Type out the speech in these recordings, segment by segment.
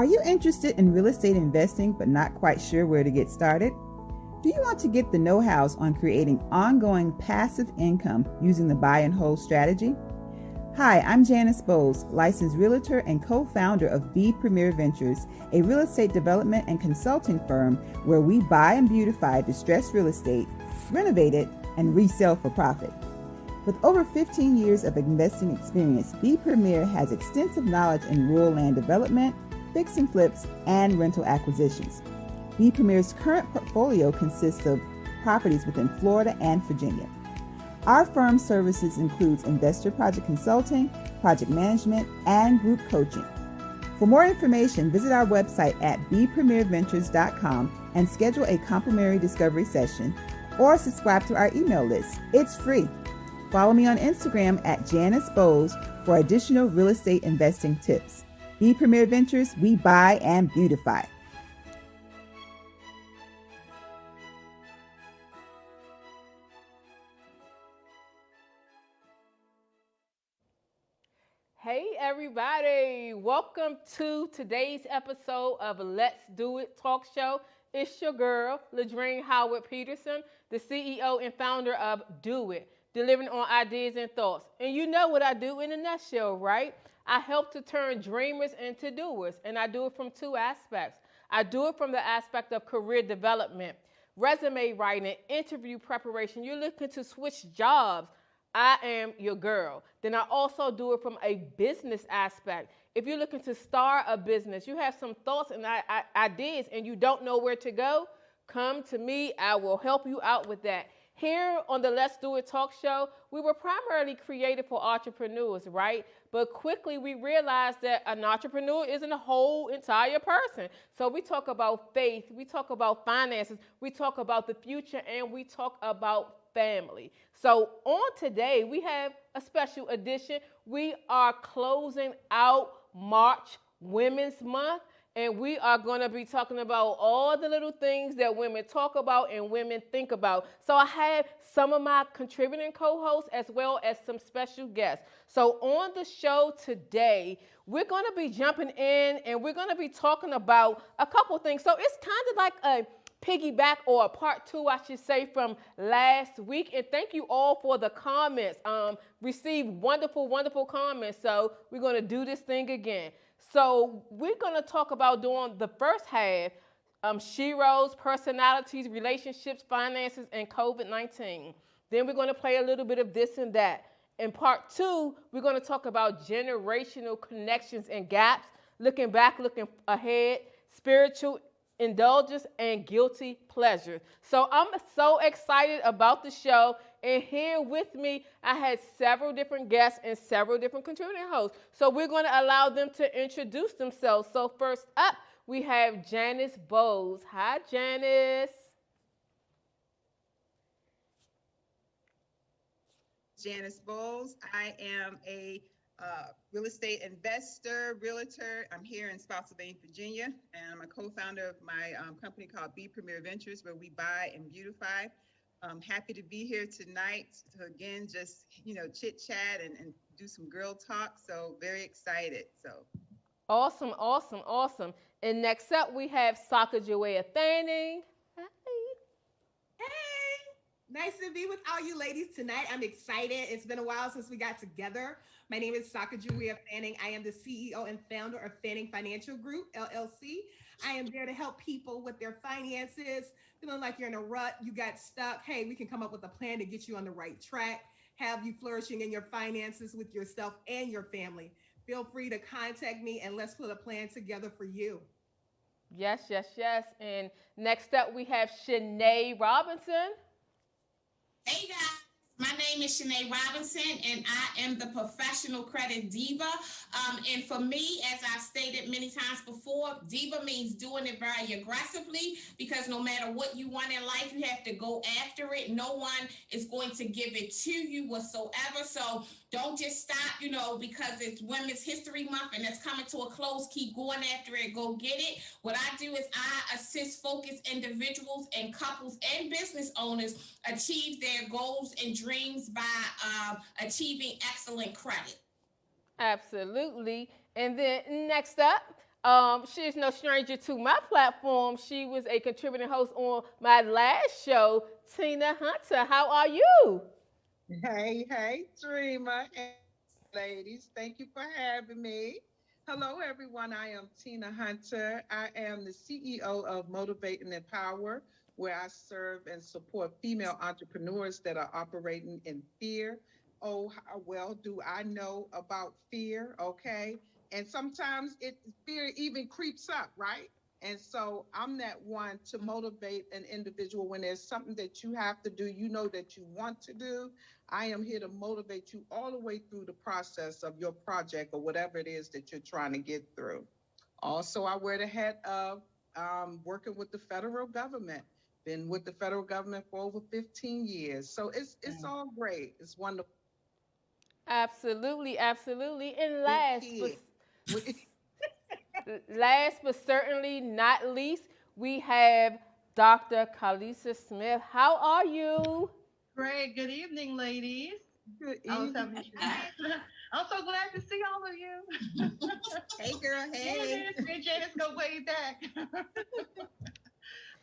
Are you interested in real estate investing but not quite sure where to get started? Do you want to get the know-hows on creating ongoing passive income using the buy and hold strategy? Hi, I'm Janice Bowles, licensed realtor and co-founder of B Premier Ventures, a real estate development and consulting firm where we buy and beautify distressed real estate, renovate it, and resell for profit. With over 15 years of investing experience, B Premier has extensive knowledge in rural land development, fix and flips, and rental acquisitions. B Premier's current portfolio consists of properties within Florida and Virginia. Our firm's services includes investor project consulting, project management, and group coaching. For more information, visit our website at bpremierventures.com and schedule a complimentary discovery session or subscribe to our email list. It's free. Follow me on Instagram at Janice Bowles for additional real estate investing tips. B Premier Ventures, we buy and beautify. Hey everybody, welcome to today's episode of Let's Do It Talk Show. It's your girl, Ladrine Howard Peterson, the CEO and founder of Do It, delivering on ideas and thoughts. And you know what I do in a nutshell, right? I help to turn dreamers into doers, and I do it from two aspects. I do it from the aspect of career development, resume writing, interview preparation. You're looking to switch jobs. I am your girl. Then I also do it from a business aspect. If you're looking to start a business, you have some thoughts and ideas and you don't know where to go, come to me. I will help you out with that. Here on the Let's Do It Talk Show, we were primarily created for entrepreneurs, right? But quickly we realized that an entrepreneur isn't a whole entire person. So we talk about faith, we talk about finances, we talk about the future, and we talk about family. So on today, we have a special edition. We are closing out March Women's Month, and we are going to be talking about all the little things that women talk about and women think about. So I have some of my contributing co-hosts as well as some special guests. So on the show today, we're going to be jumping in and we're going to be talking about a couple things. So it's kind of like a piggyback or a part two, I should say, from last week. And thank you all for the comments. Received wonderful, wonderful comments. So we're going to do this thing again. So we're going to talk about doing the first half, sheroes, personalities, relationships, finances, and COVID-19. Then we're going to play a little bit of this and that. In part two, we're going to talk about generational connections and gaps, looking back, looking ahead, spiritual indulgence, and guilty pleasure. So I'm so excited about the show. And here with me, I had several different guests and several different contributing hosts. So we're going to allow them to introduce themselves. So first up, we have Janice Bowles. Hi, Janice. Janice Bowles. I am a real estate investor, realtor. I'm here in Spotsylvania, Virginia, and I'm a co-founder of my company called B Premier Ventures, where we buy and beautify. I'm happy to be here tonight to again just chit chat and do some girl talk. So very excited. So awesome, awesome, awesome. And next up we have Saka Joya Fanning. Hi. Hey, nice to be with all you ladies tonight. I'm excited. It's been a while since we got together. My name is Saka Joya Fanning. I am the CEO and founder of Fanning Financial Group, LLC. I am there to help people with their finances. Feeling like you're in a rut, you got stuck. Hey, we can come up with a plan to get you on the right track, have you flourishing in your finances with yourself and your family. Feel free to contact me and let's put a plan together for you. Yes, yes, yes. And next up we have Shanae Robinson. Hey guys, my name is Shanae Robinson and I am the professional credit diva. And for me, as I've stated many times before, diva means doing it very aggressively because no matter what you want in life, you have to go after it. No one is going to give it to you whatsoever. So don't just stop, because it's Women's History Month and it's coming to a close. Keep going after it. Go get it. What I do is I assist focused individuals and couples and business owners achieve their goals and dreams by achieving excellent credit. Absolutely. And then next up, She is no stranger to my platform. She was a contributing host on my last show, Tina Hunter. How are you? Hey, Dreamer and ladies. Thank you for having me. Hello, everyone. I am Tina Hunter. I am the CEO of Motivate and Empower, where I serve and support female entrepreneurs that are operating in fear. Oh, how well do I know about fear? Okay. And sometimes fear even creeps up, right? And so I'm that one to motivate an individual when there's something that you have to do, you know that you want to do. I am here to motivate you all the way through the process of your project or whatever it is that you're trying to get through. Also, I wear the hat of working with the federal government. Been with the federal government for over 15 years. So it's all great. It's wonderful. Absolutely, absolutely. And Big kid. last but certainly not least, we have Dr. Kalisa Smith. How are you? Great. Good evening, ladies. Good I was evening. having I'm so glad to see all of you. Hey, girl. Hey. Janice, me and Janice go way back.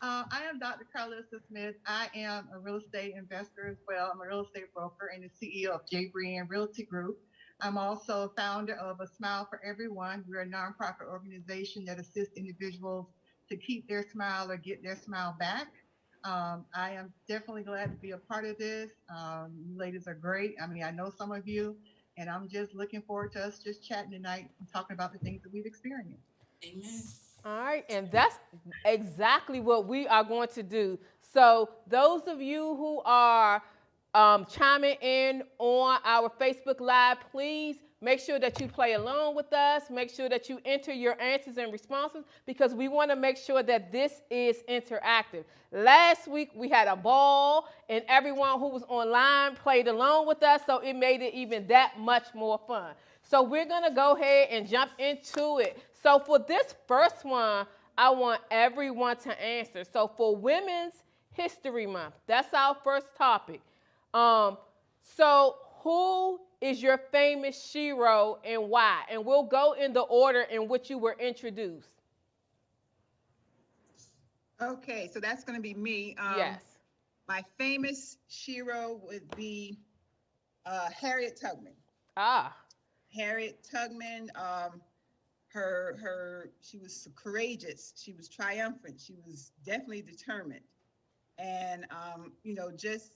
I am Dr. Carlissa Smith. I am a real estate investor as well. I'm a real estate broker and the CEO of J. Brand Realty Group. I'm also a founder of A Smile for Everyone. We're a nonprofit organization that assists individuals to keep their smile or get their smile back. I am definitely glad to be a part of this. You ladies are great. I mean, I know some of you, and I'm just looking forward to us just chatting tonight and talking about the things that we've experienced. Amen. All right, and that's exactly what we are going to do. So, those of you who are chiming in on our Facebook Live, please make sure that you play along with us. Make sure that you enter your answers and responses because we want to make sure that this is interactive. Last week, we had a ball, and everyone who was online played along with us, so it made it even that much more fun. So we're going to go ahead and jump into it. So for this first one, I want everyone to answer. So for Women's History Month, that's our first topic. So who is your famous shero and why? And we'll go in the order in which you were introduced. Okay, so that's going to be me. Yes. My famous shero would be Harriet Tubman. Ah. Harriet Tubman, she was courageous. She was triumphant. She was definitely determined. And, just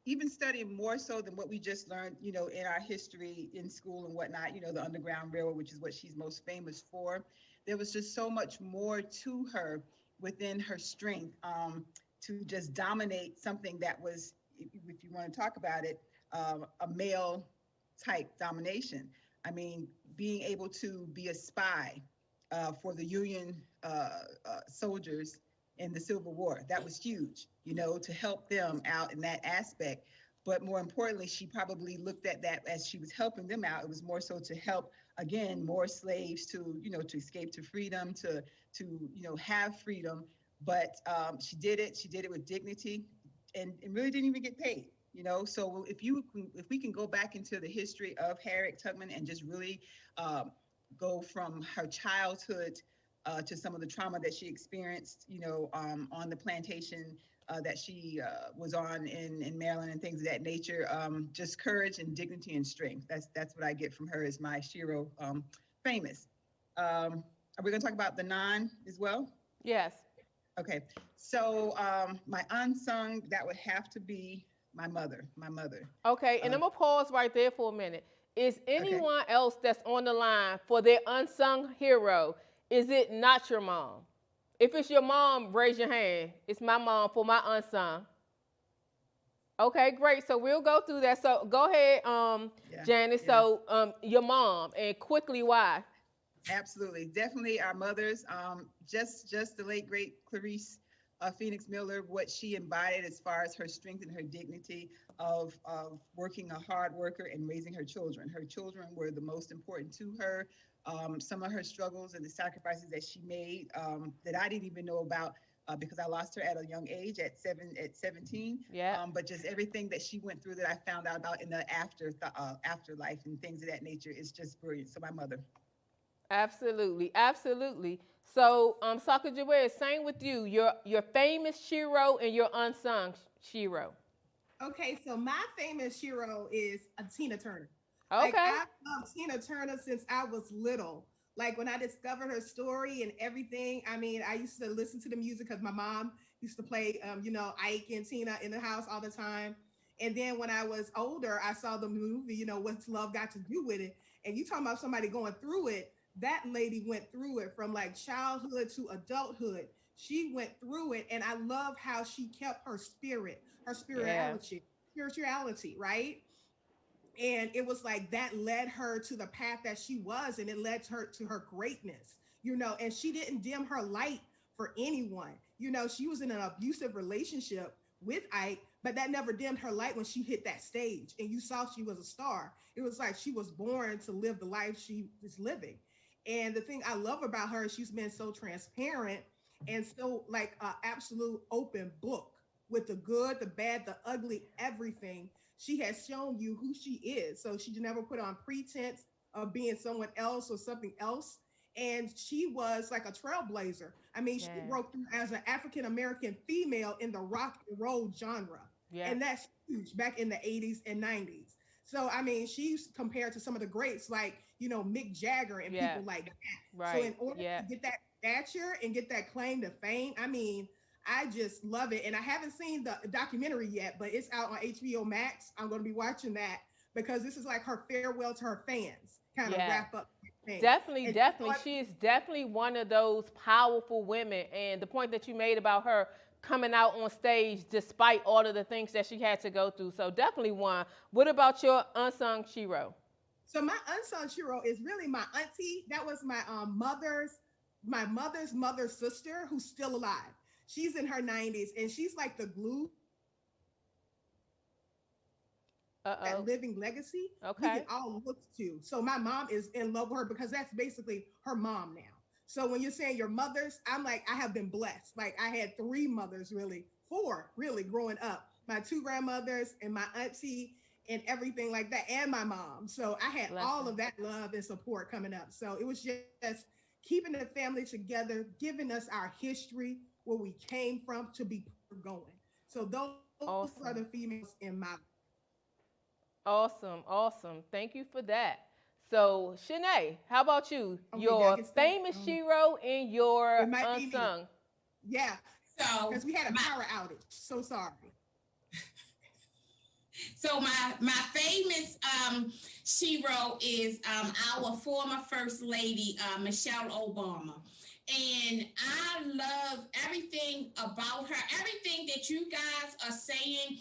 even studying more so than what we just learned, in our history in school and whatnot, the Underground Railroad, which is what she's most famous for. There was just so much more to her within her strength to just dominate something that was, if you want to talk about it, a male type domination. I mean, being able to be a spy for the Union soldiers in the Civil War, that was huge, to help them out in that aspect. But more importantly, she probably looked at that as she was helping them out. It was more so to help, again, more slaves to, to escape to freedom, to have freedom. But she did it. She did it with dignity and really didn't even get paid. So if we can go back into the history of Harriet Tubman and just really go from her childhood to some of the trauma that she experienced, on the plantation that she was on in Maryland and things of that nature, just courage and dignity and strength. That's what I get from her as my shero, famous. Are we going to talk about the non as well? Yes. Okay. So my unsung, that would have to be my mother. Okay, and I'm gonna pause right there for a minute. Is anyone else that's on the line for their unsung hero? Is it not your mom? If it's your mom, raise your hand. It's my mom for my unsung. Okay, great. So we'll go through that. So go ahead, Janice. Yeah. So your mom, and quickly why? Absolutely, definitely our mothers. Just the late great Clarice Phoenix Miller, what she embodied as far as her strength and her dignity of working a hard worker and raising her children. Her children were the most important to her. Some of her struggles and the sacrifices that she made that I didn't even know about because I lost her at a young age at 17. Yeah. But just everything that she went through that I found out about in the afterlife and things of that nature is just brilliant. So my mother. Absolutely, absolutely. So, Saka Jawed, same with you. Your famous Shiro and your unsung Shiro. Okay, so my famous hero is Tina Turner. Like Okay. I've loved Tina Turner since I was little. Like when I discovered her story and everything. I mean, I used to listen to the music because my mom used to play, Ike and Tina in the house all the time. And then when I was older, I saw the movie, What's Love Got to Do with It? And you talking about somebody going through it? That lady went through it from like childhood to adulthood. She went through it, and I love how she kept her Yeah. spirituality, right? And it was like that led her to the path that she was, and it led her to her greatness, and she didn't dim her light for anyone. She was in an abusive relationship with Ike, but that never dimmed her light when she hit that stage and you saw she was a star. It was like she was born to live the life she is living. And the thing I love about her is she's been so transparent and so like an absolute open book with the good, the bad, the ugly, everything. She has shown you who she is. So she never put on pretense of being someone else or something else. And she was like a trailblazer. I mean, she Yeah. broke through as an African American female in the rock and roll genre. Yeah. And that's huge back in the 80s and 90s. So, I mean, she's compared to some of the greats like, Mick Jagger and Yeah. people like that. So, Right. in order Yeah. to get that stature and get that claim to fame, I mean, I just love it. And I haven't seen the documentary yet, but it's out on HBO Max. I'm going to be watching that because this is like her farewell to her fans, kind of Yeah. wrap up thing. Definitely, And definitely. She is definitely one of those powerful women. And the point that you made about her coming out on stage despite all of the things that she had to go through. So definitely one. What about your unsung Shiro? so my unsung hero is really my auntie. That was my mother's mother's sister who's still alive. She's in her 90s and she's like the glue that Uh-oh. living legacy we can Okay. all look to. So my mom is in love with her because that's basically her mom now. So when you're saying your mothers, I'm like, I have been blessed. Like I had three mothers, really, four, really, growing up. My two grandmothers and my auntie and everything like that, and my mom. So I had all Blessing. of that love and support coming up. So it was just keeping the family together, giving us our history, where we came from to be going. So those are the Awesome. females in my. Awesome. Awesome. Thank you for that. So, Shanae, how about you? Okay, did I Your get stuck? famous Shiro and your It might be me. unsung. Yeah, So because we had a my power outage. So sorry. my famous shero is our former first lady Michelle Obama. And I love everything about her, everything that you guys are saying,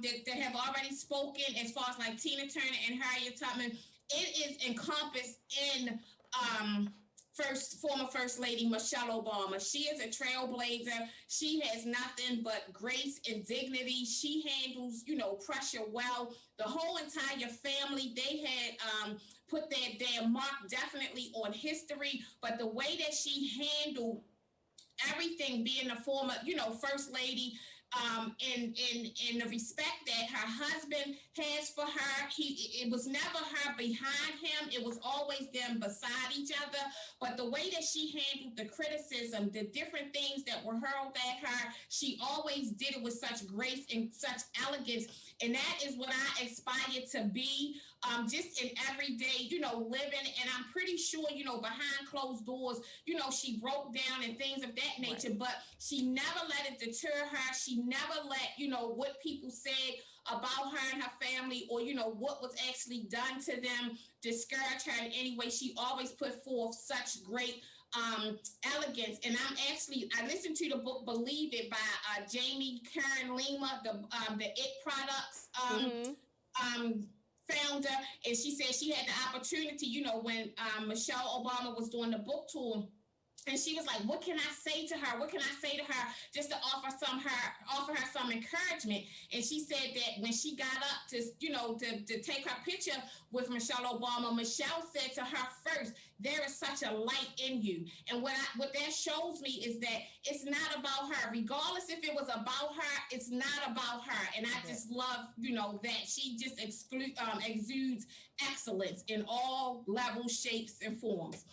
that have already spoken as far as like Tina Turner and Harriet Tubman. It is encompassed in former first lady Michelle Obama. She is a trailblazer. She has nothing but grace and dignity. She handles, pressure well. The whole entire family, they had put their mark definitely on history, but the way that she handled everything, being a former, first lady, in the respect that her husband has for her. It was never her behind him. It was always them beside each other. But the way that she handled the criticism, the different things that were hurled at her, she always did it with such grace and such elegance. And that is what I aspire to be, just in everyday, living. And I'm pretty sure, behind closed doors, she broke down and things of that nature, Right. but she never let it deter her. She never let, what people said about her and her family, or, what was actually done to them, discourage her in any way. She always put forth such great elegance. And I listened to the book Believe It by Jamie Kern Lima, the It Products Mm-hmm. um, founder. And she said she had the opportunity, when Michelle Obama was doing the book tour, And she was like, what can I say to her? What can I say to her just to offer her some encouragement? And she said that when she got up to, to take her picture with Michelle Obama, Michelle said to her first, there is such a light in you. And what that shows me is that it's not about her. Regardless if it was about her, it's not about her. And I just love, that she just exudes excellence in all levels, shapes, and forms.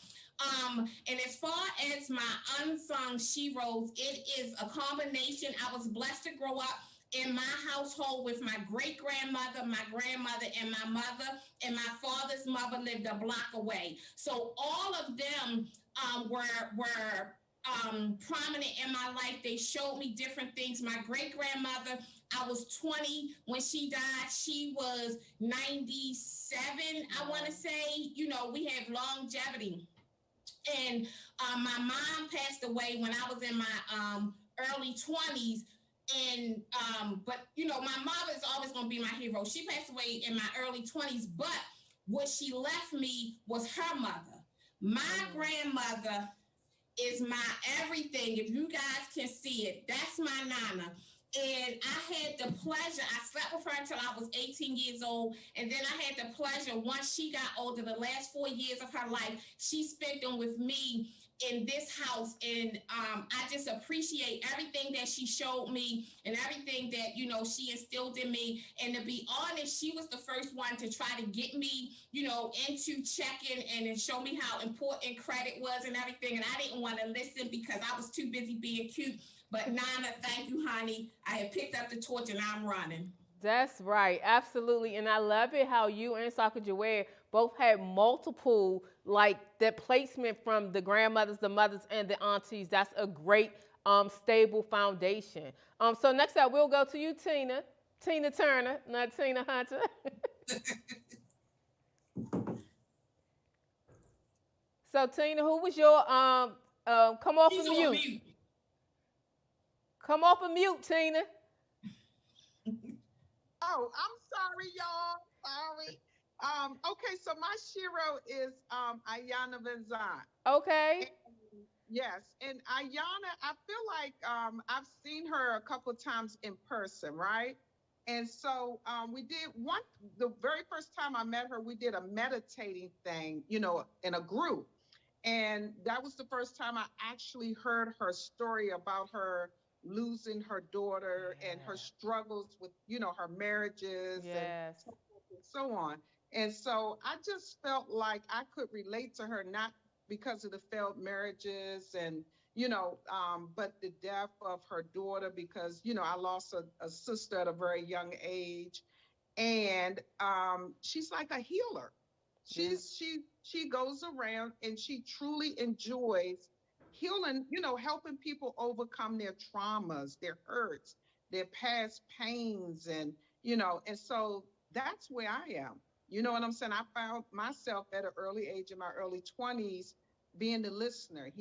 And as far as my unsung sheroes, it is a combination. I was blessed to grow up in my household with my great-grandmother, my grandmother, and my mother, and my father's mother lived a block away. So all of them were prominent in my life. They showed me different things. My great-grandmother, I was 20 when she died. She was 97, I want to say. We have longevity. And my mom passed away when I was in my early 20s. And but my mother is always going to be my hero. She passed away in my early 20s, but what she left me was her mother. My grandmother is my everything. If you guys can see it, that's my nana. And I had the pleasure, I slept with her until I was 18 years old. And then I had the pleasure, once she got older, the last 4 years of her life, she spent them with me in this house. And I just appreciate everything that she showed me and everything that, she instilled in me. And to be honest, she was the first one to try to get me, into checking and show me how important credit was and everything. And I didn't want to listen because I was too busy being cute. But Nana, thank you, honey. I have picked up the torch and I'm running. That's right, absolutely. And I love it how you and Sacagawea both had multiple, like that placement from the grandmothers, the mothers, and the aunties. That's a great, stable foundation. So next up, we'll go to you, Tina. Tina Turner, not Tina Hunter. So Tina, who was your, come off of mute. Come off of mute, Tina. Oh, I'm sorry, y'all. Sorry. Okay, so my shero is Ayana Van Zandt. Okay. Yes, and Ayana, I feel like I've seen her a couple of times in person, right? And so we did the very first time I met her, we did a meditating thing, in a group. And that was the first time I actually heard her story about her losing her daughter and her struggles with, her marriages and so forth and so on. And so I just felt like I could relate to her, not because of the failed marriages and, but the death of her daughter, because, I lost a sister at a very young age. And she's like a healer. She goes around and she truly enjoys healing, helping people overcome their traumas, their hurts, their past pains. And, and so that's where I am. You know what I'm saying? I found myself at an early age in my early 20s being the listener,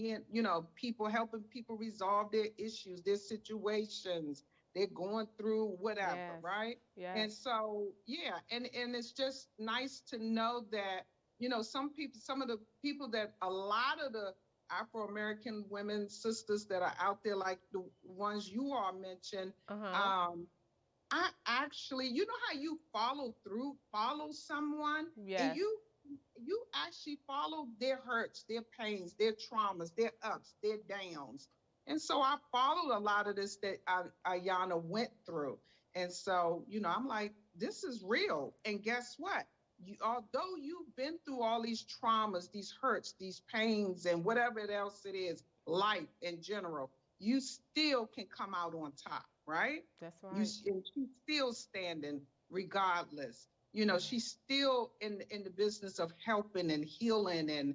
people helping people resolve their issues, their situations, they're going through whatever, right? Yes. And so, yeah, and it's just nice to know that, some of the people that a lot of the Afro-American women, sisters that are out there, like the ones you all mentioned, I actually, how you follow someone, and you actually follow their hurts, their pains, their traumas, their ups, their downs. And so I followed a lot of this that Ayana went through. And so, I'm like, this is real. And guess what? Although you've been through all these traumas, these hurts, these pains, and whatever else it is, life in general, you still can come out on top, right? That's right. And she's still standing regardless. She's still in the business of helping and healing and,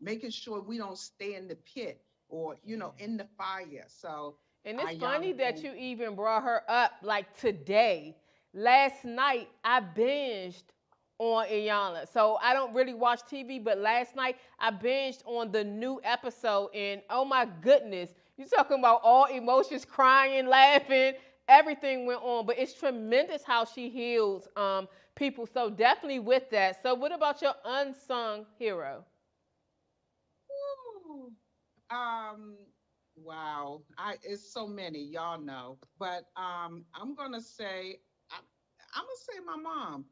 making sure we don't stay in the pit or, in the fire. So, and it's funny that you even brought her up like today. Last night, I binged on Iyanla. So I don't really watch TV, but last night I binged on the new episode, and oh my goodness, you're talking about all emotions, crying, laughing, everything went on. But it's tremendous how she heals people. So definitely with that. So what about your unsung hero? Ooh. Um, wow. It's so many, y'all know. But I'm gonna say I'm gonna say my mom.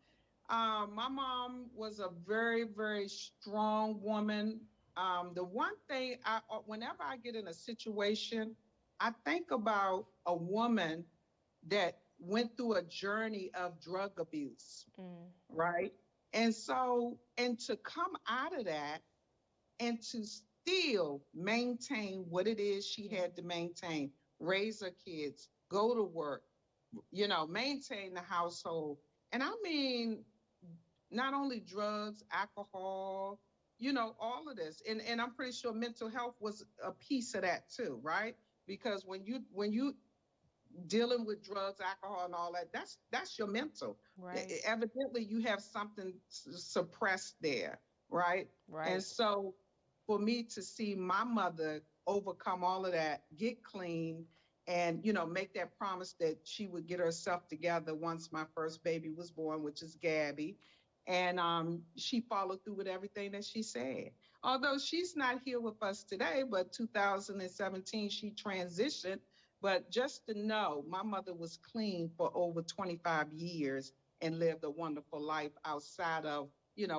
My mom was a very, very strong woman. The one thing whenever I get in a situation, I think about a woman that went through a journey of drug abuse, right? And to come out of that and to still maintain what it is she had to maintain, raise her kids, go to work, maintain the household. And I mean, not only drugs, alcohol, all of this. And I'm pretty sure mental health was a piece of that too, right? Because when you dealing with drugs, alcohol, and all that, that's your mental. Right. Evidently, you have something suppressed there, right? Right. And so, for me to see my mother overcome all of that, get clean, and make that promise that she would get herself together once my first baby was born, which is Gabby, and she followed through with everything that she said. Although she's not here with us today, but 2017 she transitioned, but just to know, my mother was clean for over 25 years and lived a wonderful life outside of,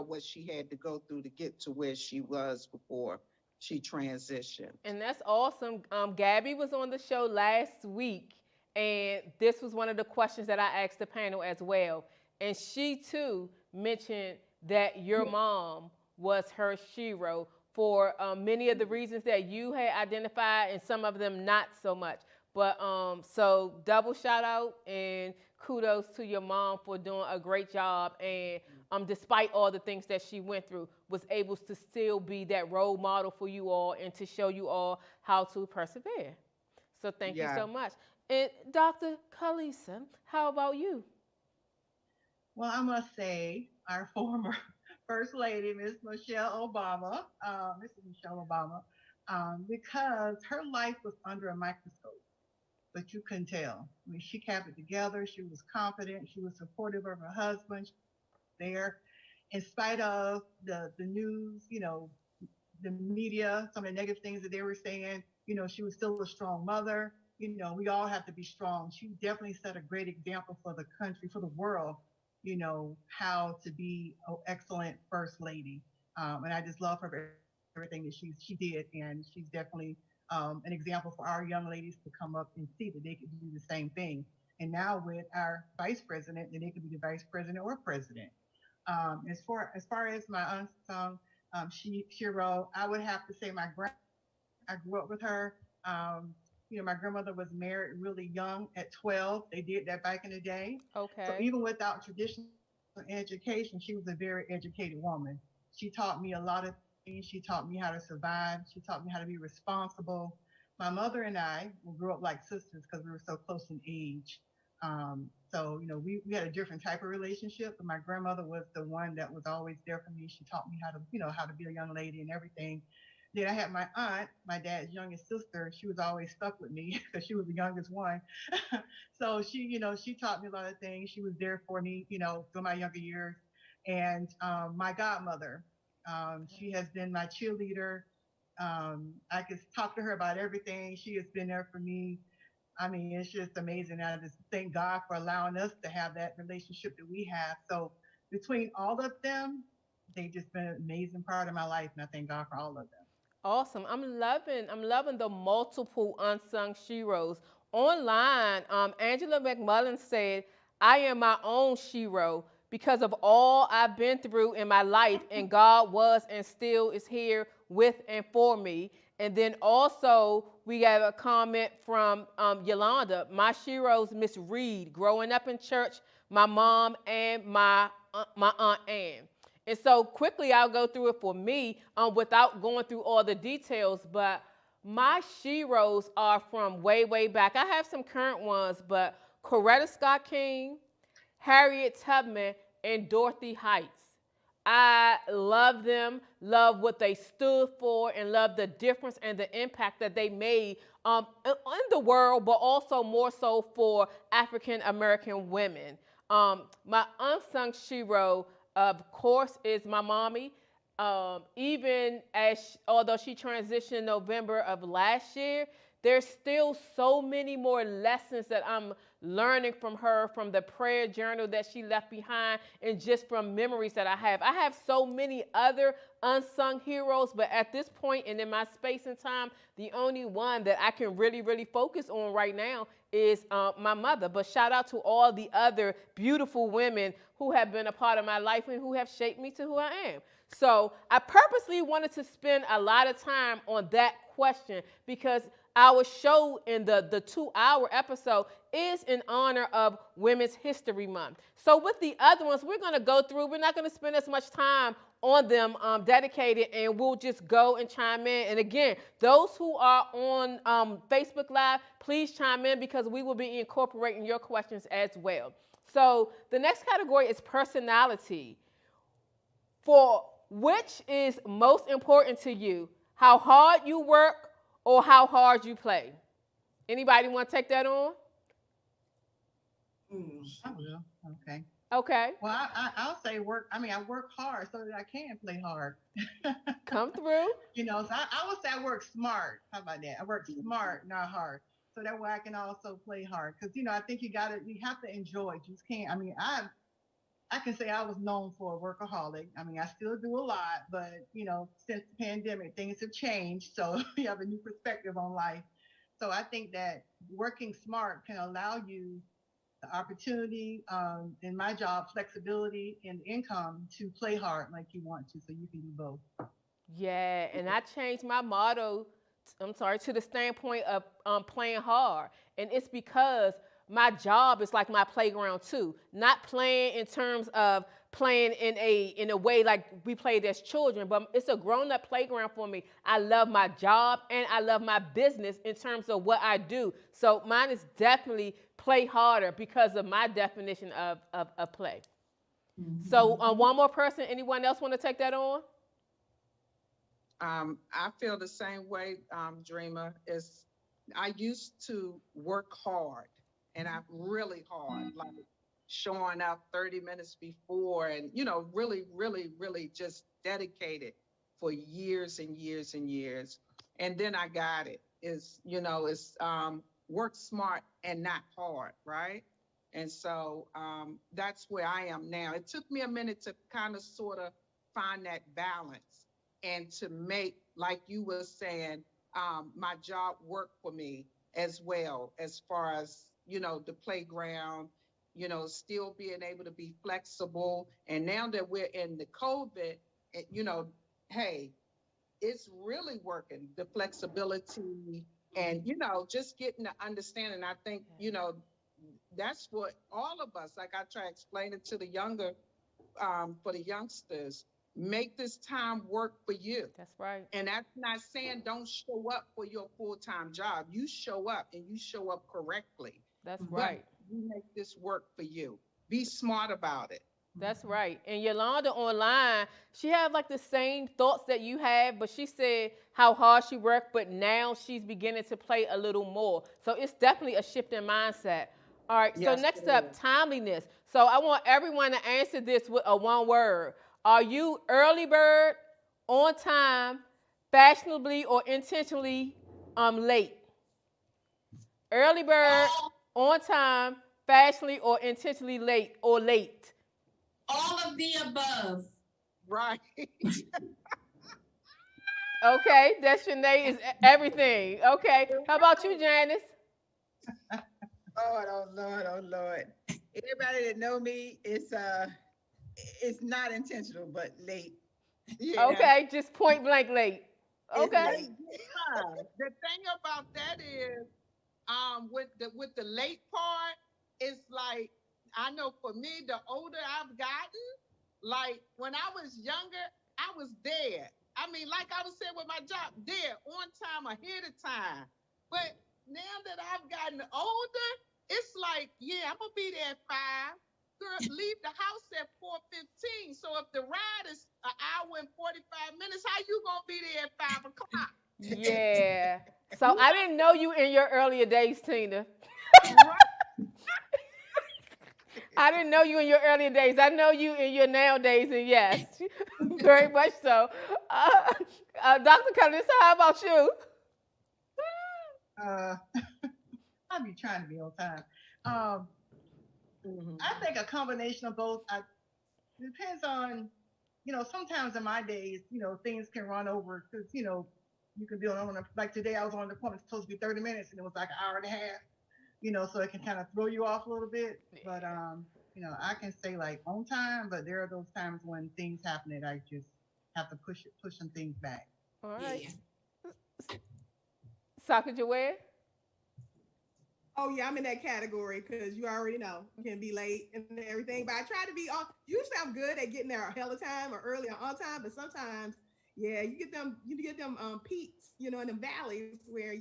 what she had to go through to get to where she was before she transitioned. And that's awesome. Gabby was on the show last week, and this was one of the questions that I asked the panel as well. And she too mentioned that your mom was her shero for many of the reasons that you had identified, and some of them not so much. But so double shout out and kudos to your mom for doing a great job, and despite all the things that she went through, was able to still be that role model for you all and to show you all how to persevere. So thank you so much. And Dr. Kalisa, how about you? Well, I must say, our former First Lady, Miss Michelle Obama, Mrs. Michelle Obama, because her life was under a microscope, but you couldn't tell. I mean, she kept it together. She was confident. She was supportive of her husband. She was there, in spite of the news, the media, some of the negative things that they were saying. She was still a strong mother. We all have to be strong. She definitely set a great example for the country, for the world, how to be an excellent first lady. And I just love her for everything that she did. And she's definitely an example for our young ladies to come up and see that they can do the same thing. And now with our vice president, that they can be the vice president or president. As far as my unsung shero, I would have to say I grew up with her. My grandmother was married really young at 12. They did that back in the day. Okay. So even without traditional education, she was a very educated woman. She taught me a lot of things. She taught me how to survive. She taught me how to be responsible. My mother and I grew up like sisters because we were so close in age. We had a different type of relationship, but my grandmother was the one that was always there for me. She taught me how to be a young lady and everything. Then I had my aunt, my dad's youngest sister. She was always stuck with me because she was the youngest one. So she taught me a lot of things. She was there for me, through my younger years. And my godmother, she has been my cheerleader. I could talk to her about everything. She has been there for me. I mean, it's just amazing. I just thank God for allowing us to have that relationship that we have. So between all of them, they've just been an amazing part of my life, and I thank God for all of them. Awesome. I'm loving the multiple unsung sheroes. Online, Angela McMullen said, I am my own shero because of all I've been through in my life, and God was and still is here with and for me. And then also, we got a comment from Yolanda. My sheroes, Miss Reed, growing up in church, my mom and my Aunt Ann. And so quickly, I'll go through it for me without going through all the details. But my sheroes are from way, way back. I have some current ones, but Coretta Scott King, Harriet Tubman, and Dorothy Heights. I love them, love what they stood for, and love the difference and the impact that they made in the world, but also more so for African American women. My unsung shero, of course, is my mommy. even as although she transitioned November of last year, there's still so many more lessons that I'm learning from her, from the prayer journal that she left behind, and just from memories that I have. I have so many other unsung heroes, but at this point and in my space and time, the only one that I can really, really focus on right now is my mother. But shout out to all the other beautiful women who have been a part of my life and who have shaped me to who I am. So I purposely wanted to spend a lot of time on that question because our show in the 2-hour episode is in honor of Women's History Month. So with the other ones, we're going to go through. We're not going to spend as much time on them dedicated, and we'll just go and chime in. And again, those who are on Facebook Live, please chime in because we will be incorporating your questions as well. So the next category is personality. For which is most important to you, how hard you work or how hard you play? Anybody want to take that on? I will. Okay. Okay. Well, I'll say work. I mean, I work hard so that I can play hard. Come through. You know, so I would say I work smart. How about that? I work smart, not hard. So that way I can also play hard. Because, you know, I think you have to enjoy it. You just can't. I mean, I can say I was known for a workaholic. I mean, I still do a lot, but, you know, since the pandemic, things have changed. So you have a new perspective on life. So I think that working smart can allow you the opportunity, in my job, flexibility and income to play hard like you want to, so you can do both. Yeah, and I changed my motto, to the standpoint of playing hard. And it's because my job is like my playground too. Not playing in terms of playing in a way like we played as children, but it's a grown-up playground for me. I love my job and I love my business in terms of what I do. So mine is definitely play harder because of my definition of play. Mm-hmm. So one more person, anyone else want to take that on? I feel the same way, Dreamer. I used to work hard, and I'm really hard, like showing up 30 minutes before and, you know, really, really, really just dedicated for years and years and years. And then I got it. It's work smart and not hard, right? And so that's where I am now. It took me a minute to kind of sort of find that balance and to make, like you were saying, my job work for me as well, as far as, you know, the playground, you know, still being able to be flexible. And now that we're in the COVID, you know, hey, it's really working, the flexibility and, you know, just getting the understanding. I think, you know, that's what all of us, like I try to explain it to the younger, for the youngsters, make this time work for you. That's right. And that's not saying don't show up for your full-time job. You show up and you show up correctly. That's right. You make this work for you. Be smart about it. That's right. And Yolanda online, she had like the same thoughts that you have, but she said how hard she worked, but now she's beginning to play a little more. So it's definitely a shift in mindset. All right, yes, so next up, timeliness. So I want everyone to answer this with a one word. Are you early bird, on time, fashionably or intentionally late? Early bird, on time, fashionably or intentionally late or late? All of the above. Right. Okay, that's Shanae is everything. Okay, how about you, Janice? Oh Lord. Everybody that know me, it's not intentional, but late. Yeah. Okay, just point blank late. Okay. Yeah. The thing about that is, with the late part, it's like, I know for me, the older I've gotten, like when I was younger, I was there. I mean, like I was saying with my job, there, on time, ahead of time. But now that I've gotten older, it's like, yeah, I'm gonna be there at 5. Girl, leave the house at 4:15. So if the ride is an hour and 45 minutes, how you gonna be there at 5 o'clock? Yeah. So I didn't know you in your earlier days, Tina. I didn't know you in your earlier days. I know you in your nowadays, and yes, very much so. Dr. Collins, how about you? Uh, I be trying to be on time. I think a combination of both. It depends on, sometimes in my days, things can run over because, you can be like today I was on the appointment, it's supposed to be 30 minutes and it was like an hour and a half, so it can kind of throw you off a little bit. But, I can say like on time, but there are those times when things happen that I just have to push some things back. All right. Yeah. Saka Joanne? Oh yeah, I'm in that category because you already know you can be late and everything. But I try to be on. Usually, I'm good at getting there a hell of time or early or on time. But sometimes, yeah, you get them peaks, in them valleys where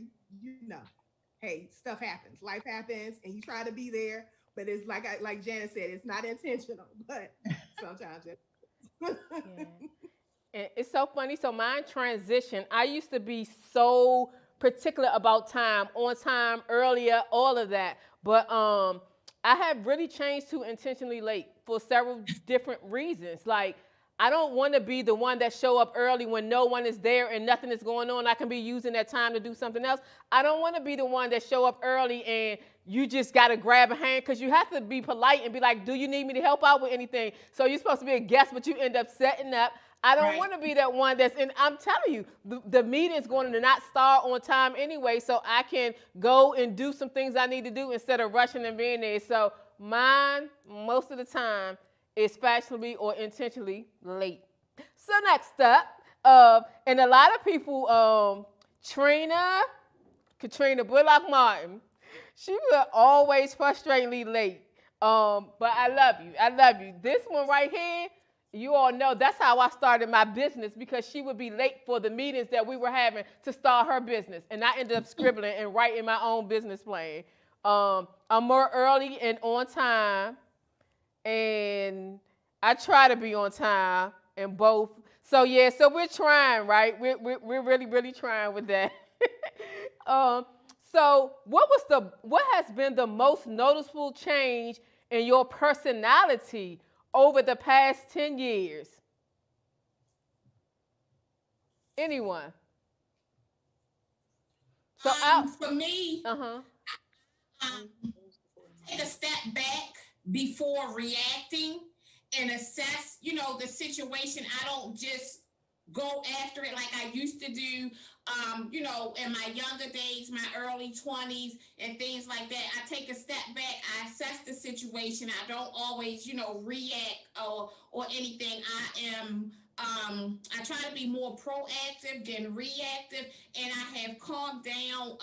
hey, stuff happens, life happens, and you try to be there. But it's like Janice said, it's not intentional. But sometimes it. Yeah. And it's so funny. So mine transition. I used to be so particular about time, on time, earlier, all of that. But I have really changed to intentionally late for several different reasons. Like, I don't want to be the one that show up early when no one is there and nothing is going on. I can be using that time to do something else. I don't want to be the one that show up early and you just got to grab a hand, because you have to be polite and be like, do you need me to help out with anything? So you're supposed to be a guest, but you end up setting up. I don't want to be that one that's in. I'm telling you, the meeting's going to not start on time anyway, so I can go and do some things I need to do instead of rushing and being there. So mine, most of the time, is fashionably or intentionally late. So next up, and a lot of people, Katrina Bullock Martin, she was always frustratingly late. But I love you. I love you. This one right here, you all know that's how I started my business, because she would be late for the meetings that we were having to start her business. And I ended up scribbling and writing my own business plan. I'm more early and on time. And I try to be on time in both. So yeah, so we're trying, right? We're really, really trying with that. So what has been the most noticeable change in your personality over the past 10 years? Anyone? So for me, take a step back before reacting and assess, the situation. I don't just go after it like I used to do, in my younger days, my early 20s and things like that. I take a step back, I assess the situation. I don't always, react or anything. I try to be more proactive than reactive, and I have calmed down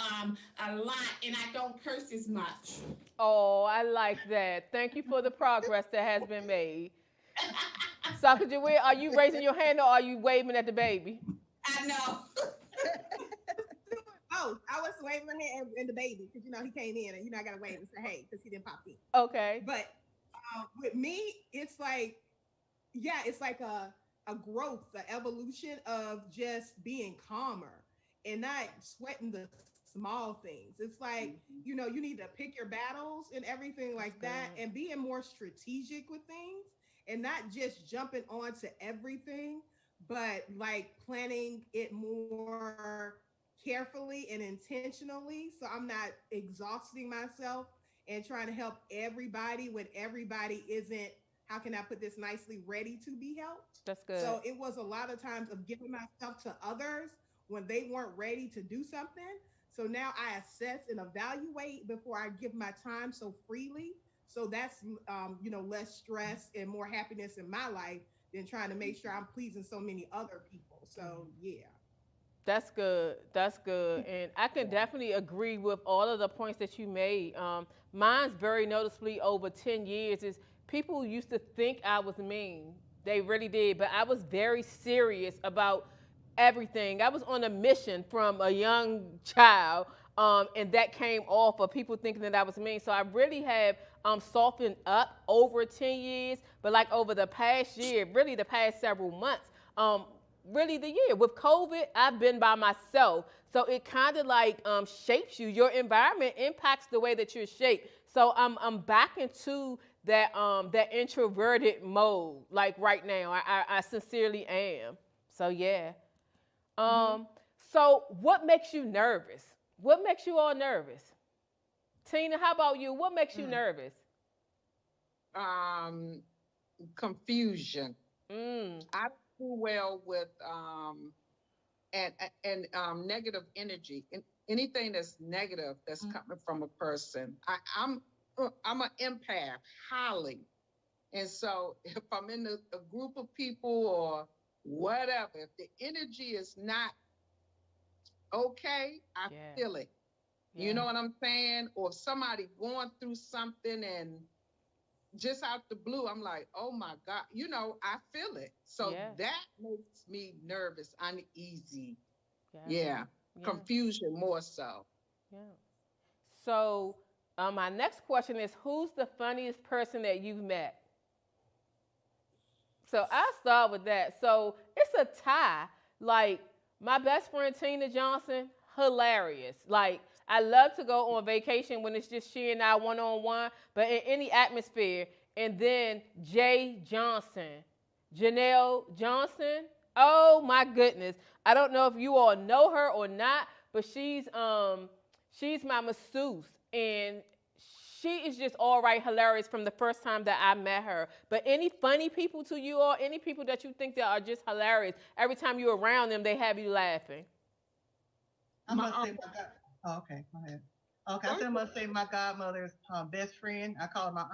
a lot, and I don't curse as much. Oh, I like that. Thank you for the progress that has been made. Saka Joanne, are you raising your hand or are you waving at the baby? I know. Oh, I was waving my hand and the baby, because he came in and I gotta wave and say hey because he didn't pop in. Okay. But with me, it's like, it's like a growth, the evolution of just being calmer and not sweating the small things. It's like, you need to pick your battles and everything like that, and being more strategic with things and not just jumping onto everything, but like planning it more carefully and intentionally. So I'm not exhausting myself and trying to help everybody when everybody isn't, how can I put this nicely, ready to be helped. That's good. So it was a lot of times of giving myself to others when they weren't ready to do something. So now I assess and evaluate before I give my time so freely. So that's, less stress and more happiness in my life than trying to make sure I'm pleasing so many other people. So yeah. That's good. That's good. And I can definitely agree with all of the points that you made. Mine's very noticeably over 10 years is people used to think I was mean. They really did. But I was very serious about everything. I was on a mission from a young child, and that came off of people thinking that I was mean. So I really have softened up over 10 years, but like over the past year, really the past several months, really the year. With COVID, I've been by myself. So it kind of like shapes you. Your environment impacts the way that you're shaped. So I'm back into that introverted mode like right now. I sincerely am. So yeah. So what makes you nervous? What makes you all nervous? Tina, how about you? What makes you nervous? Confusion. Mm. I do well with and negative energy. And anything that's negative that's coming from a person. I'm an empath, highly. And so if I'm in a group of people or whatever, if the energy is not okay, I feel it. Yeah. You know what I'm saying? Or if somebody going through something and just out the blue, I'm like, oh my God, you know, I feel it. So that makes me nervous, uneasy. Yeah. Confusion more so. Yeah. So my next question is, who's the funniest person that you've met? So I'll start with that. So it's a tie. Like, my best friend Tina Johnson, hilarious. Like, I love to go on vacation when it's just she and I one-on-one, but in any atmosphere. And then Jay Johnson, Janelle Johnson. Oh my goodness. I don't know if you all know her or not, but she's my masseuse, and she is just all right hilarious from the first time that I met her. But any funny people to you, or any people that you think that are just hilarious, every time you're around them, they have you laughing? I'm going to say my God. Oh, okay, go ahead. Okay, I am going to say my godmother's best friend. I call her my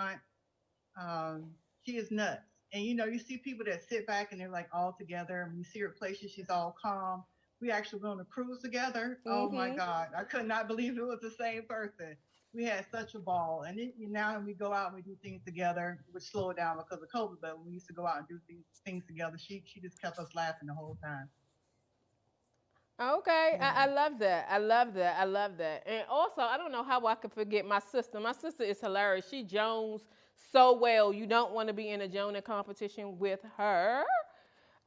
aunt. She is nuts. And, you know, you see people that sit back and they're like all together. And you see her places, she's all calm. We actually went on a cruise together. Mm-hmm. Oh, my God. I could not believe it was the same person. We had such a ball. And now we go out and we do things together, which slowed down because of COVID. But when we used to go out and do things together, she just kept us laughing the whole time. Okay, I love that. I love that. I love that. And also, I don't know how I could forget my sister. My sister is hilarious. She jones so well. You don't want to be in a joning competition with her.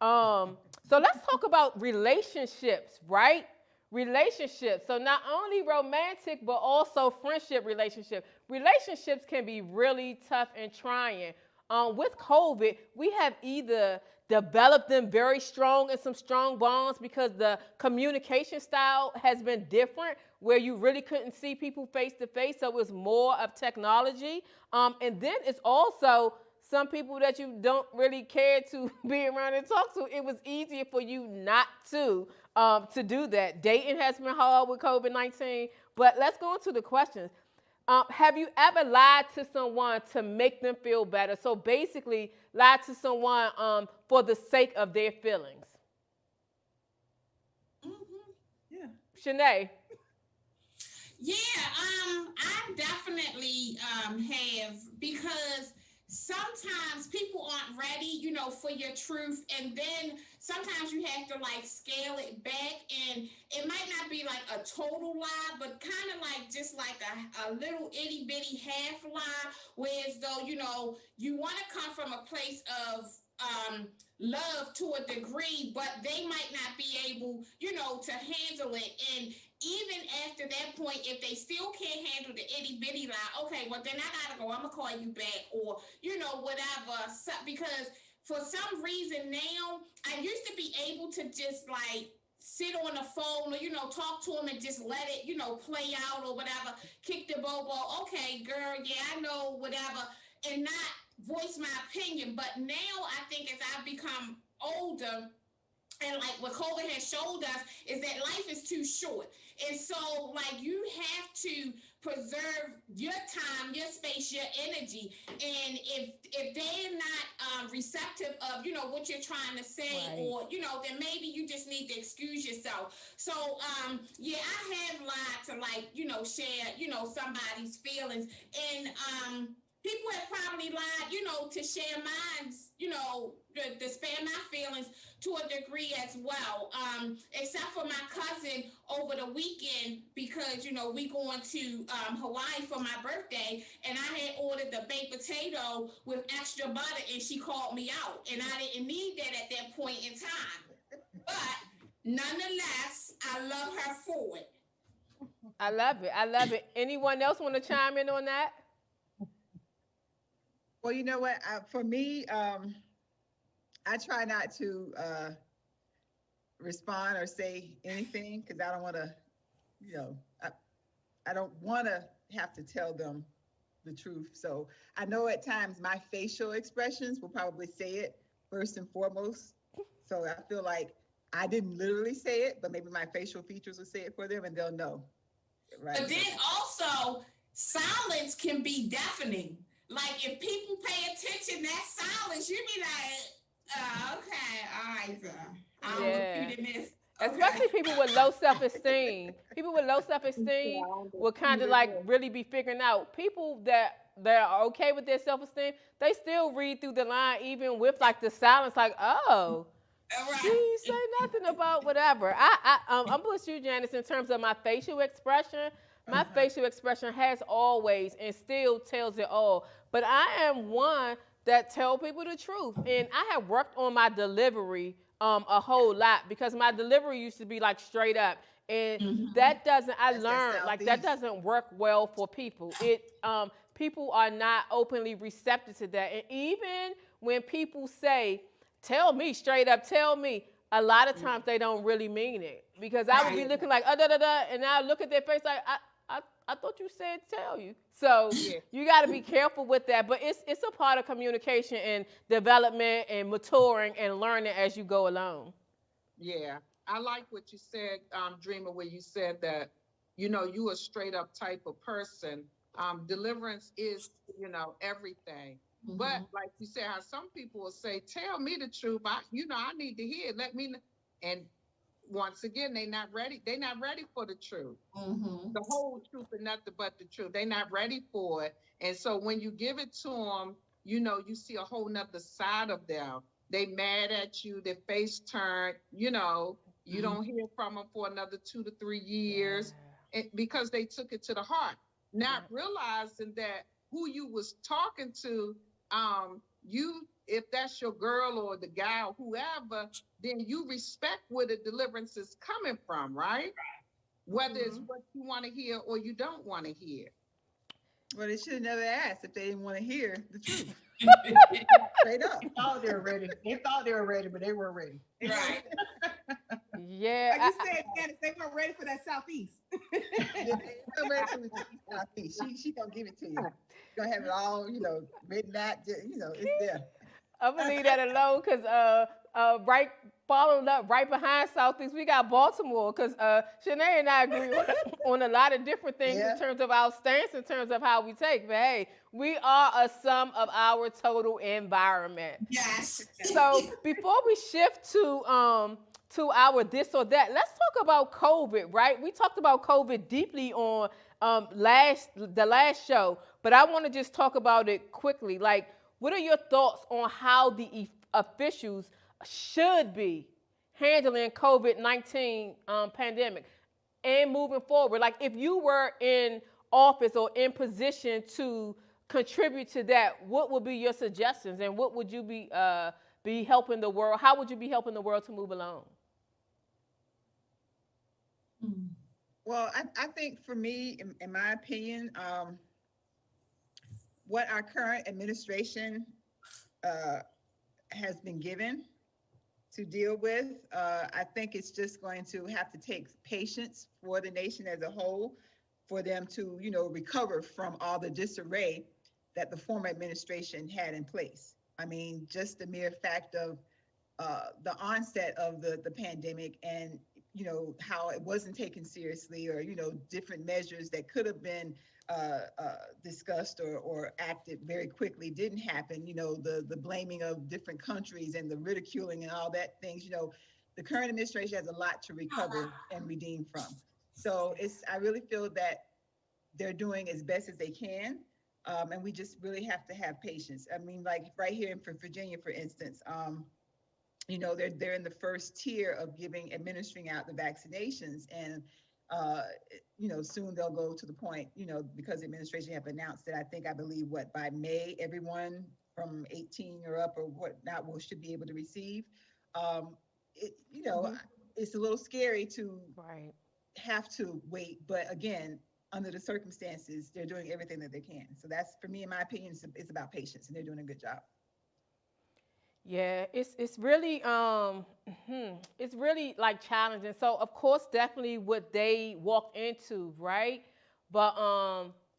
So let's talk about relationships, right? Relationships. So not only romantic, but also friendship relationships. Relationships can be really tough and trying. With COVID, we have either developed them very strong and some strong bonds because the communication style has been different, where you really couldn't see people face to face, so it was more of technology. And then it's also some people that you don't really care to be around and talk to. It was easier for you not to do that. Dating has been hard with COVID-19. But let's go into the questions. Have you ever lied to someone to make them feel better? So basically, lied to someone for the sake of their feelings. Mm-hmm. Yeah. Shanae. Yeah, I definitely have, because sometimes people aren't ready, you know, for your truth. And then sometimes you have to like scale it back, and it might not be like a total lie, but kind of like just like a little itty bitty half lie, whereas though, you know, you want to come from a place of love to a degree, but they might not be able, you know, to handle it. And even after that point, if they still can't handle the itty bitty lie, okay, well then I gotta go, I'm gonna call you back, or, you know, whatever. So, because for some reason now, I used to be able to just like sit on the phone or, you know, talk to them and just let it, you know, play out or whatever, kick the bobo, okay, girl, yeah, I know, whatever, and not voice my opinion. But now I think as I've become older, and like what COVID has showed us, is that life is too short. And so like you have to preserve your time, your space, your energy. And if they're not receptive of, you know, what you're trying to say, right, or, you know, then maybe you just need to excuse yourself. So yeah, I have lied to like, you know, share, you know, somebody's feelings. And people have probably lied, you know, to share minds, you know, to spare my feelings to a degree as well. Except for my cousin over the weekend, because, you know, we going to Hawaii for my birthday, and I had ordered the baked potato with extra butter, and she called me out, and I didn't need that at that point in time. But nonetheless, I love her for it. I love it. I love it. Anyone else want to chime in on that? Well, you know what? For me, I try not to respond or say anything because I don't want to, you know, I don't want to have to tell them the truth. So I know at times my facial expressions will probably say it first and foremost. So I feel like I didn't literally say it, but maybe my facial features will say it for them and they'll know. Right. But then also, silence can be deafening. Like if people pay attention, that silence, you be like, okay, all right, I'll Yeah. repeat in this. Especially people with low self-esteem. People with low self-esteem will kind of like really be figuring out. People that are okay with their self-esteem, they still read through the line even with like the silence, like, oh, she Right. say nothing about whatever. I'm with you, Janice, in terms of my facial expression. My facial expression has always and still tells it all. But I am one that tell people the truth, and I have worked on my delivery a whole lot because my delivery used to be like straight up, and that doesn't. I That's that learned like that Southeast. doesn't work well for people. People are not openly receptive to that, and even when people say, tell me straight up, tell me. A lot of times they don't really mean it because I would be Right. looking like, da da da, and I look at their face like, I thought you said tell you. So Yeah. you got to be careful with that. But it's a part of communication and development and maturing and learning as you go along. Yeah, I like what you said, Dreamer, where you said that, you a straight up type of person. Deliverance is, everything. But like you said, how some people will say, tell me the truth. I need to hear it. Let me know. And once again, they not ready. They not ready for the truth. The whole truth and nothing but the truth. They're not ready for it. And so when you give it to them, you see a whole nother side of them. They mad at you, their face turned, you don't hear from them for another 2 to 3 years because they took it to the heart, not realizing that who you was talking to, if that's your girl or the guy or whoever, then you respect where the deliverance is coming from, right? Whether it's what you want to hear or you don't want to hear. Well, they should have never asked if they didn't want to hear the truth. Straight up. They thought they were ready. They thought they were ready, but they weren't ready. Right. Yeah. Like you said, Janice, they weren't ready for that Southeast. Yeah, they ready for the Southeast. She gonna give it to you. Gonna have it all, midnight. It's there. I'm gonna leave that alone because right following up right behind Southeast, we got Baltimore because Shanae and I agree on a lot of different things Yeah. in terms of our stance, in terms of how we take. But hey, we are a sum of our total environment. Yes. So before we shift to our this or that, let's talk about COVID, right? We talked about COVID deeply on the last show, but I want to just talk about it quickly. Like, what are your thoughts on how the officials should be handling COVID-19 pandemic and moving forward? Like, if you were in office or in position to contribute to that, what would be your suggestions and what would you be helping the world? How would you be helping the world to move along? Well, I think for me, in my opinion, what our current administration has been given to deal with, I think it's just going to have to take patience for the nation as a whole, for them to, recover from all the disarray that the former administration had in place. I mean, just the mere fact of the onset of the pandemic and how it wasn't taken seriously, or different measures that could have been discussed or acted very quickly didn't happen. The blaming of different countries and the ridiculing and all that things. The current administration has a lot to recover and redeem from. So I really feel that they're doing as best as they can, and we just really have to have patience. I mean, like right here in Virginia, for instance. They're in the first tier of administering out the vaccinations, and soon they'll go to the point, because the administration have announced that I believe by May, everyone from 18 or up or whatnot should be able to receive. It's a little scary to have to wait, but again, under the circumstances, they're doing everything that they can. So that's, for me, in my opinion, it's about patience, and they're doing a good job. Yeah, it's really it's really like challenging. So of course, definitely what they walk into, right? But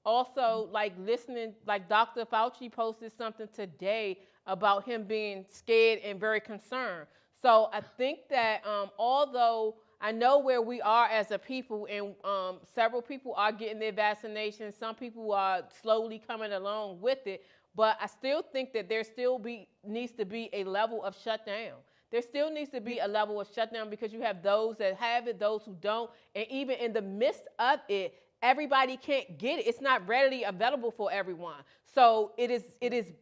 also like listening, like Dr. Fauci posted something today about him being scared and very concerned. So I think that although I know where we are as a people, and several people are getting their vaccinations, some people are slowly coming along with it. But I still think that there still needs to be a level of shutdown. There still needs to be a level of shutdown because you have those that have it, those who don't. And even in the midst of it, everybody can't get it. It's not readily available for everyone. So it is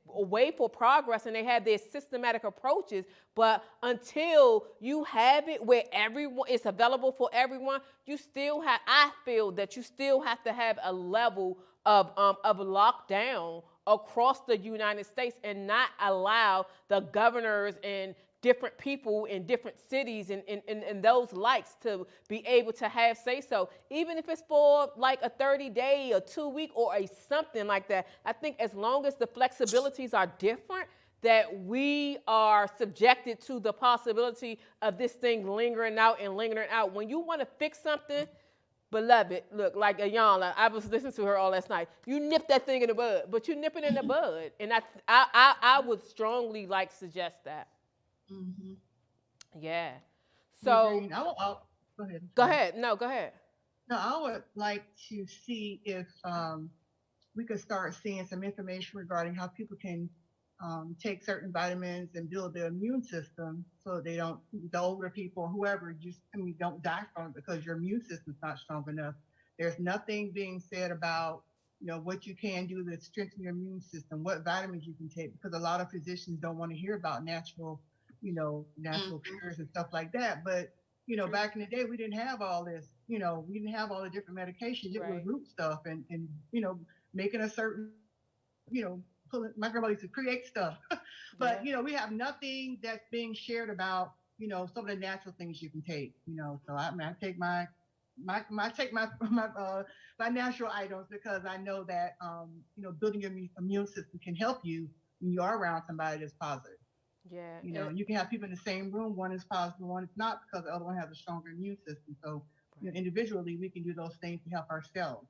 a way for progress, and they have their systematic approaches. But until you have it where it's available for everyone, I feel that you still have to have a level of lockdown across the United States and not allow the governors and different people in different cities and those likes to be able to have say so, even if it's for like a 30-day or 2-week or something like that. I think as long as the flexibilities are different, that we are subjected to the possibility of this thing lingering out and lingering out. When you want to fix something, beloved, look, like Ayanna, I was listening to her all last night. You nip that thing in the bud, but you nip it in the bud. And I would strongly like suggest that. Mm-hmm. Yeah. So go ahead. Go ahead. No, go ahead. No, I would like to see if we could start seeing some information regarding how people can take certain vitamins and build their immune system so they don't, the older people, whoever, don't die from it because your immune system's not strong enough. There's nothing being said about, what you can do to strengthen your immune system, what vitamins you can take, because a lot of physicians don't want to hear about natural cures and stuff like that. But, back in the day, we didn't have all this, we didn't have all the different medications. It was root stuff and making a certain, my grandmother used to create stuff. But, we have nothing that's being shared about, some of the natural things you can take, so I take my natural items because I know that, building your immune system can help you when you are around somebody that's positive. Yeah. You can have people in the same room, one is positive, one is not, because the other one has a stronger immune system. So individually, we can do those things to help ourselves.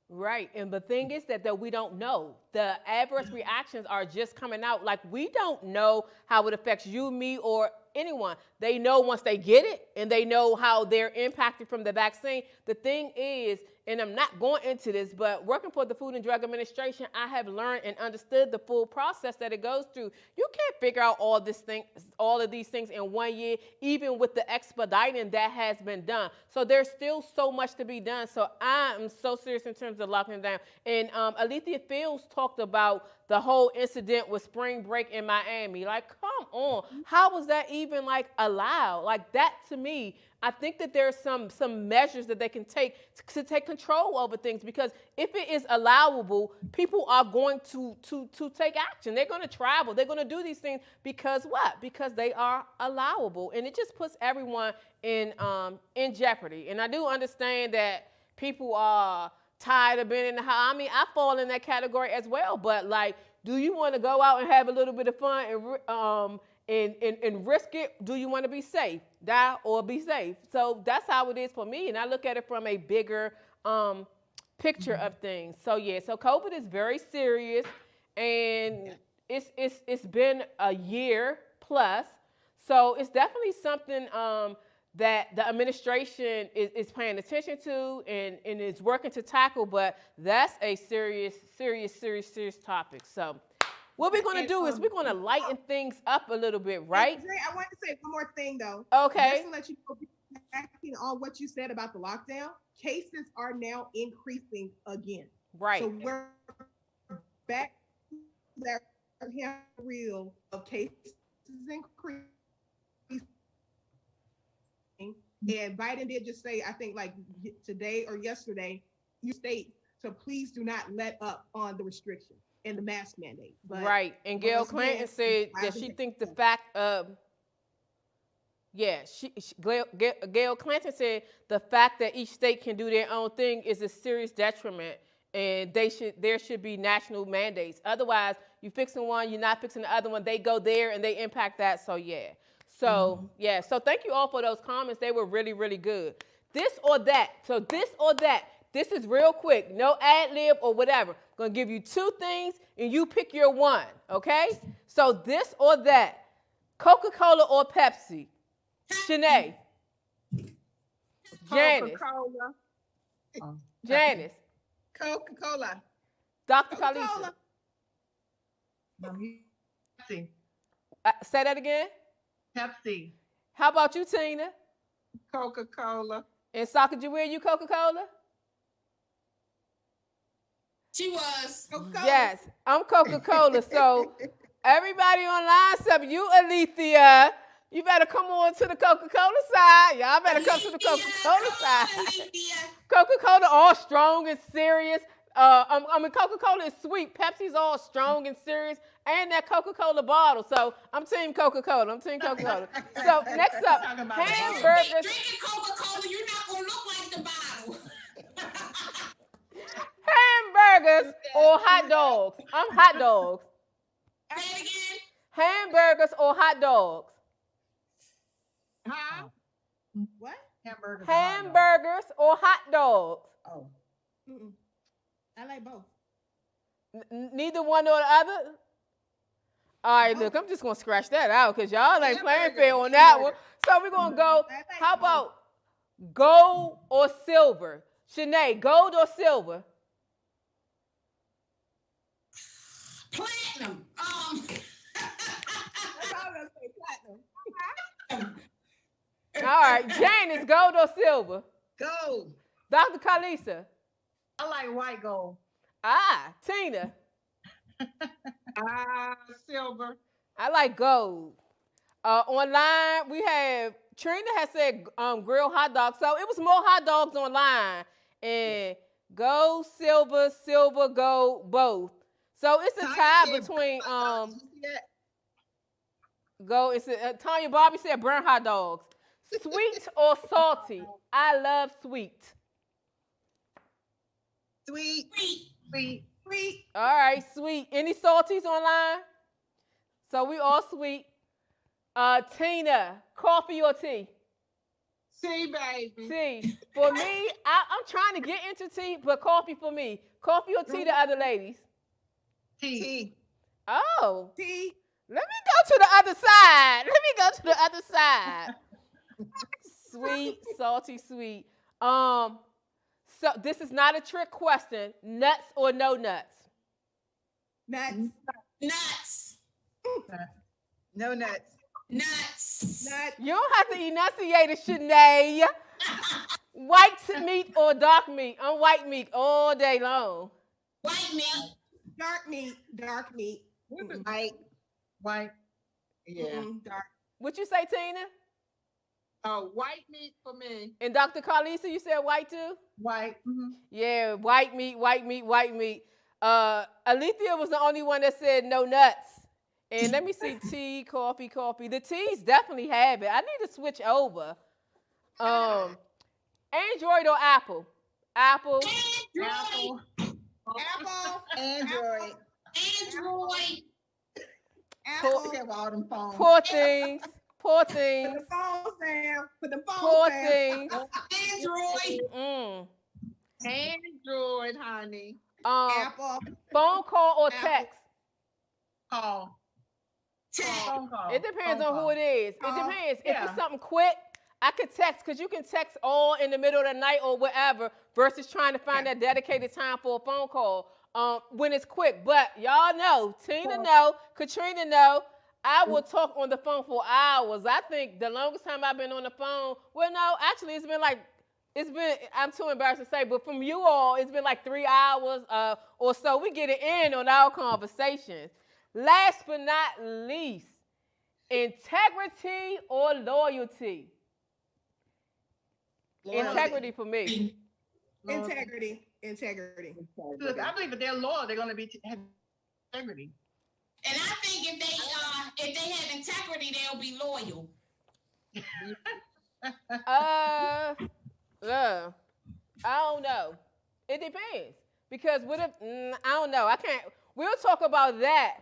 Right. And the thing is that we don't know. The adverse reactions are just coming out. Like, we don't know how it affects you, me, or anyone. They know once they get it, and they know how they're impacted from the vaccine. The thing is, and I'm not going into this, but working for the Food and Drug Administration, I have learned and understood the full process that it goes through. You can't figure out all of these things in 1 year, even with the expediting that has been done. So there's still so much to be done. So I'm so serious in terms of locking down. And Alethea Fields talked about the whole incident with spring break in Miami. Like, come on. How was that even like allowed? Like, that to me, I think that there's some measures that they can take to take control over things, because if it is allowable, people are going to take action. They're going to travel. They're going to do these things because what? Because they are allowable, and it just puts everyone in jeopardy. And I do understand that people are tired of being in the house. I mean, I fall in that category as well. But like, do you want to go out and have a little bit of fun and risk it? Do you want to be safe? Die or be safe? So that's how it is for me. And I look at it from a bigger picture of things. So yeah, so COVID is very serious, and it's been a year plus. So it's definitely something that the administration is paying attention to and is working to tackle, but that's a serious topic. So what we're going to do is we're going to lighten things up a little bit, right? Dre, I want to say one more thing, though. Okay. Just to let you know, acting on what you said about the lockdown, cases are now increasing again. Right. So we're back to that real of cases increasing. And Biden did just say, I think like today or yesterday, you state to please do not let up on the restriction and the mask mandate. But right. And Gail Clinton said that she thinks the fact of Yeah, Gail Clanton said the fact that each state can do their own thing is a serious detriment, and there should be national mandates. Otherwise, you fixing one, you're not fixing the other one. They go there and they impact that. So yeah. So yeah. So thank you all for those comments. They were really, really good. This or that. So this or that. This is real quick. No ad lib or whatever. Gonna give you two things and you pick your one. Okay. So this or that. Coca-Cola or Pepsi. Shanae. Janice. Coca-Cola. Janice. Coca-Cola. Dr. Coca-Cola. Khaleesa. Pepsi. Say that again. Pepsi. How about you, Tina? Coca-Cola. And Sakajuwea, you Coca-Cola? She was. Coca-Cola. Yes, I'm Coca-Cola. So everybody online, except you, Alethea, you better come on to the Coca-Cola side. Y'all better come to the Coca-Cola side. Coca-Cola all strong and serious. Coca-Cola is sweet. Pepsi's all strong and serious. And that Coca-Cola bottle. So I'm team Coca-Cola. So next up, hamburgers. Drinking Coca-Cola, you're not going to look like the bottle. Hamburgers or hot dogs? I'm hot dogs. Say it again. Hamburgers or hot dogs? Huh? What? Hamburgers. Hamburgers or hot dogs? Oh. Mm-mm. I like both. Neither one or the other? All right, look, I'm just going to scratch that out because y'all ain't playing fair on that one. So we're going to go, how about gold or silver? Shanae, gold or silver? Platinum. That's all I'm gonna say, platinum. All right, Janice, gold or silver? Gold. Dr. Khaleesa? I like white gold. Tina? Silver. I like gold. Online, we have, Trina has said grilled hot dogs. So it was more hot dogs online. And gold, silver, gold, both. So it's a tie between gold. It's Tanya Bobby said brown hot dogs. Sweet or salty? I love sweet. Sweet. All right, sweet. Any salties online? So we all sweet. Tina, coffee or tea? Tea, baby. Tea. For me, I'm trying to get into tea, but coffee for me. Coffee or tea to other ladies? Tea. Oh. Tea. Let me go to the other side. Sweet, salty, sweet. So this is not a trick question. Nuts or no nuts? Nuts. Nuts. No nuts. Nuts. Nuts. You don't have to enunciate it, Shanae. White meat or dark meat? I'm white meat all day long. White meat. Dark meat. Dark meat. White. Yeah. Dark. What you say, Tina? Oh, white meat for me. And Dr. Khaleesa, you said white too? White. Yeah, white meat. Alethea was the only one that said no nuts. And let me see, tea, coffee. The teas definitely have it. I need to switch over. Android or Apple? Apple. Android. Apple. Poor things. Put the phones down. Android. Android, honey. Apple. Phone call or Apple. text? Call. Phone call. It depends on who it is. It depends. If Yeah. it's something quick, I could text because you can text all in the middle of the night or whatever versus trying to find that dedicated time for a phone call when it's quick. But y'all know, Tina know, Katrina know, I will talk on the phone for hours. I think the longest time I've been on the phone, well, no, actually I'm too embarrassed to say, but from you all, it's been like 3 hours or so. We get it in on our conversations. Last but not least, integrity or loyalty? Integrity for me. Integrity. Look, I believe if they're loyal, they're going to have integrity. And I think if they have integrity, they'll be loyal. Uh, I don't know. It depends because what if I don't know. I can't. We'll talk about that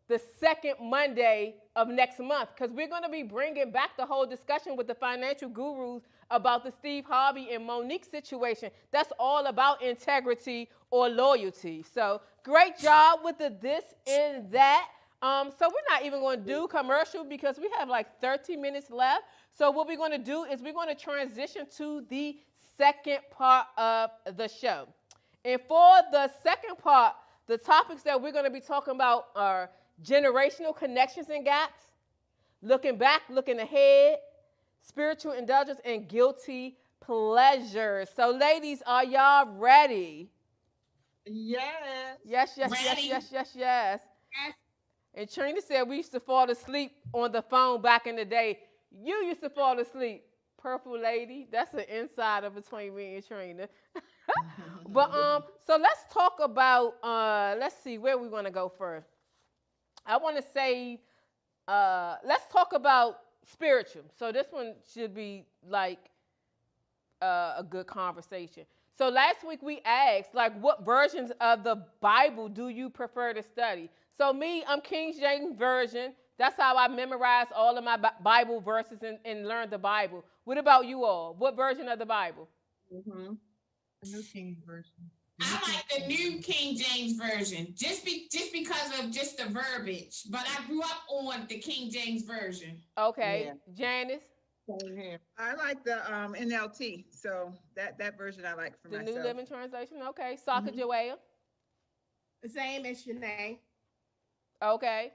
the second Monday of next month because we're going to be bringing back the whole discussion with the financial gurus about the Steve Harvey and Monique situation. That's all about integrity or loyalty. So great job with the this and that. So we're not even going to do commercial because we have like 30 minutes left. So what we're going to do is we're going to transition to the second part of the show. And for the second part, the topics that we're going to be talking about are generational connections and gaps, looking back, looking ahead, spiritual indulgence, and guilty pleasures. So ladies, are y'all ready? Yes. Yes, yes, yes, Ready. yes, yes, yes. Yes. And Trina said we used to fall asleep on the phone back in the day. You used to fall asleep. Purple lady. That's an insider between me and Trina. But so let's talk about let's see where we want to go first. I want to say let's talk about spiritual. So this one should be like a good conversation. So last week we asked like what versions of the Bible do you prefer to study? So me, I'm King James Version. That's how I memorized all of my Bible verses and learned the Bible. What about you all? What version of the Bible? Mm-hmm. The New King Version. I like the New King James Version, just because of just the verbiage. But I grew up on the King James Version. Okay, Yeah. Janice, Same here. I like the NLT, so that version I like for the myself. New Living Translation. Okay, Saka Mhm. Joelle. The same as Shanae. Okay,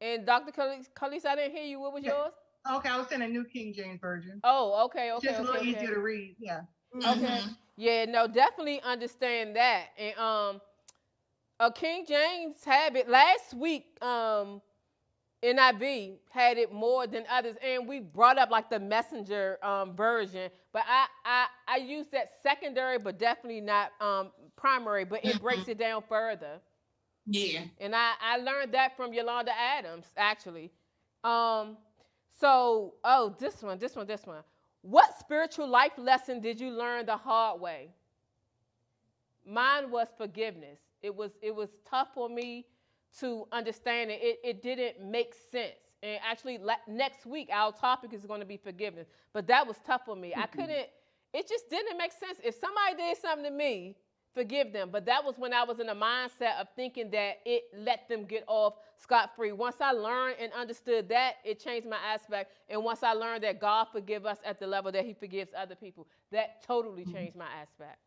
and Dr. Khalees, I didn't hear you. What was Yeah. yours? Okay, I was in a New King James Version. Oh, okay, It's okay, just a little okay, easier okay. to read. Yeah. Okay. Mhm. Yeah, no, definitely understand that. And King James had it last week. NIV had it more than others, and we brought up like the Messenger version. But I use that secondary, but definitely not primary. But it breaks it down further. Yeah. And I learned that from Yolanda Adams, actually. So, oh, this one. What spiritual life lesson did you learn the hard way? Mine was forgiveness. It was tough for me to understand it. It didn't make sense. And actually, next week, our topic is going to be forgiveness. But that was tough for me. I couldn't, it just didn't make sense. If somebody did something to me, forgive them. But that was when I was in a mindset of thinking that it let them get off scot-free. Once I learned and understood that, it changed my aspect. And once I learned that God forgives us at the level that he forgives other people, that totally changed my aspect.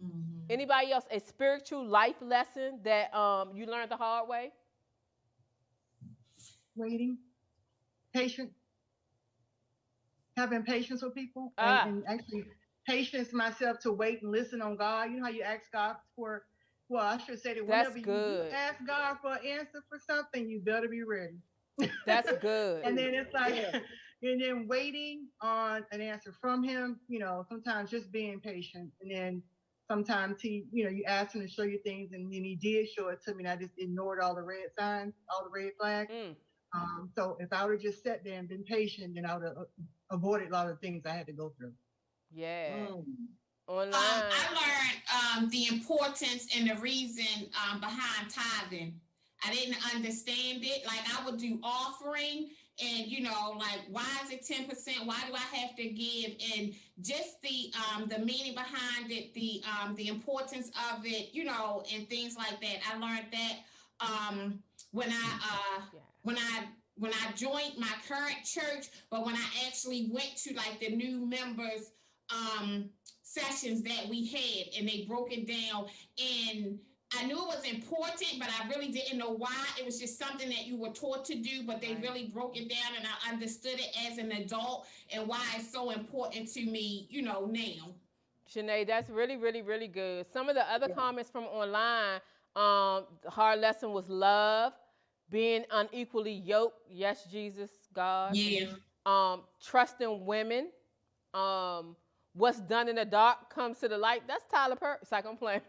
Mhm. Anybody else, a spiritual life lesson that you learned the hard way? Waiting, patient, having patience with people, and actually patience myself to wait and listen on God. You know how you ask God for, well, I should say that That's whenever you good. ask God for an answer for something, you better be ready. That's good. And then it's like, and then waiting on an answer from him, sometimes just being patient. And then sometimes you ask him to show you things, and then he did show it to me, and I just ignored all the red signs, all the red flags. So if I would have just sat there and been patient, then I would have avoided a lot of things I had to go through. Yeah. Mm. Online. I learned the importance and the reason behind tithing. I didn't understand it. Like I would do offering and like why is it 10%? Why do I have to give? And just the meaning behind it, the importance of it, and things like that. I learned that when I joined my current church, but when I actually went to like the new members sessions that we had, and they broke it down, and I knew it was important, but I really didn't know why. It was just something that you were taught to do, but they really broke it down, and I understood it as an adult and why it's so important to me, now. Shanae, that's really, really, really good. Some of the other comments from online, the hard lesson was love, being unequally yoked. Yes, Jesus, God. Yeah. Trusting women. What's done in the dark comes to the light. That's Tyler Perry. It's like I'm playing.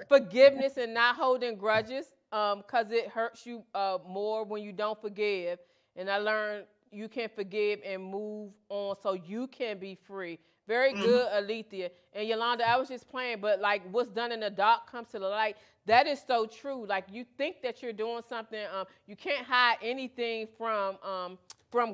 Forgiveness and not holding grudges, because it hurts you more when you don't forgive. And I learned you can forgive and move on so you can be free. Very good, Alethea. And Yolanda, I was just playing, but like what's done in the dark comes to the light. That is so true. Like you think that you're doing something, you can't hide anything from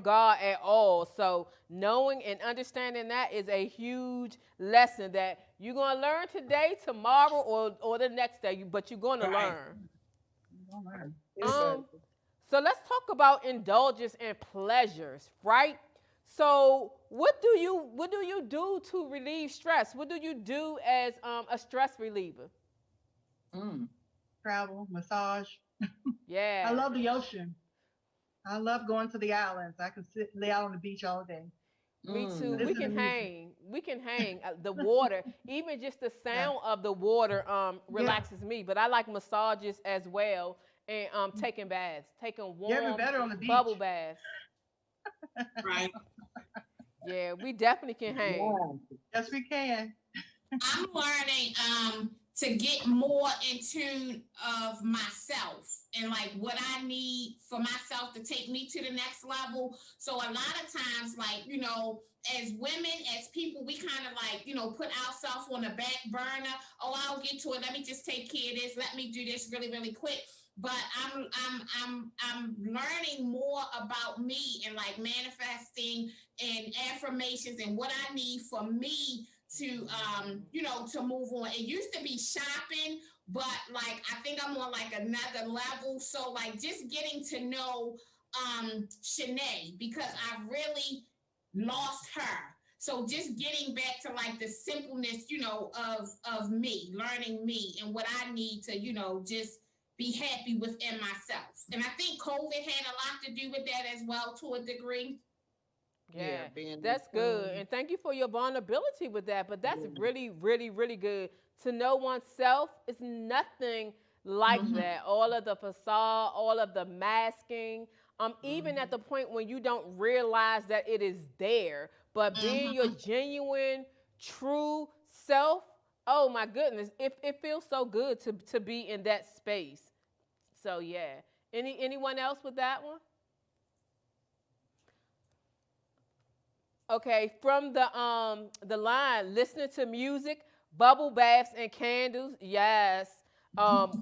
God at all. So knowing and understanding that is a huge lesson that you're gonna learn today, tomorrow, or the next day. But you're gonna learn. So let's talk about indulgence and pleasures, right? So what do you do to relieve stress? What do you do as a stress reliever? Travel, massage. Yeah. I love the ocean. I love going to the islands. I can sit lay out on the beach all day. Me too. We Listen to can music. hang. We can hang. The water, even just the sound of the water, relaxes me. But I like massages as well, and taking baths, taking Yeah, warm be better on the beach. bubble baths. Right. Yeah, we definitely can hang. Yes, we can. I'm learning to get more in tune of myself and like what I need for myself to take me to the next level. So a lot of times, like, you know, as women, as people, we kind of like, you know, put ourselves on the back burner. Oh, I'll get to it. Let me just take care of this. Let me do this really, really quick. But I'm learning more about me and like manifesting and affirmations and what I need for me to you know, to move on. It used to be shopping, but like I think I'm on like another level. So like just getting to know Shanae, because I really lost her. So just getting back to like the simpleness, you know, of me, learning me and what I need to, you know, just be happy within myself. And I think COVID had a lot to do with that as well to a degree. Yeah, that's good. And thank you for your vulnerability with that. But that's really, really, really good. To know oneself is nothing like that. All of the facade, all of the masking, even at the point when you don't realize that it is there, but being your genuine, true self, oh my goodness, it feels so good to be in that space. So yeah. Anyone else with that one? Okay, from the line, listening to music, bubble baths and candles, yes.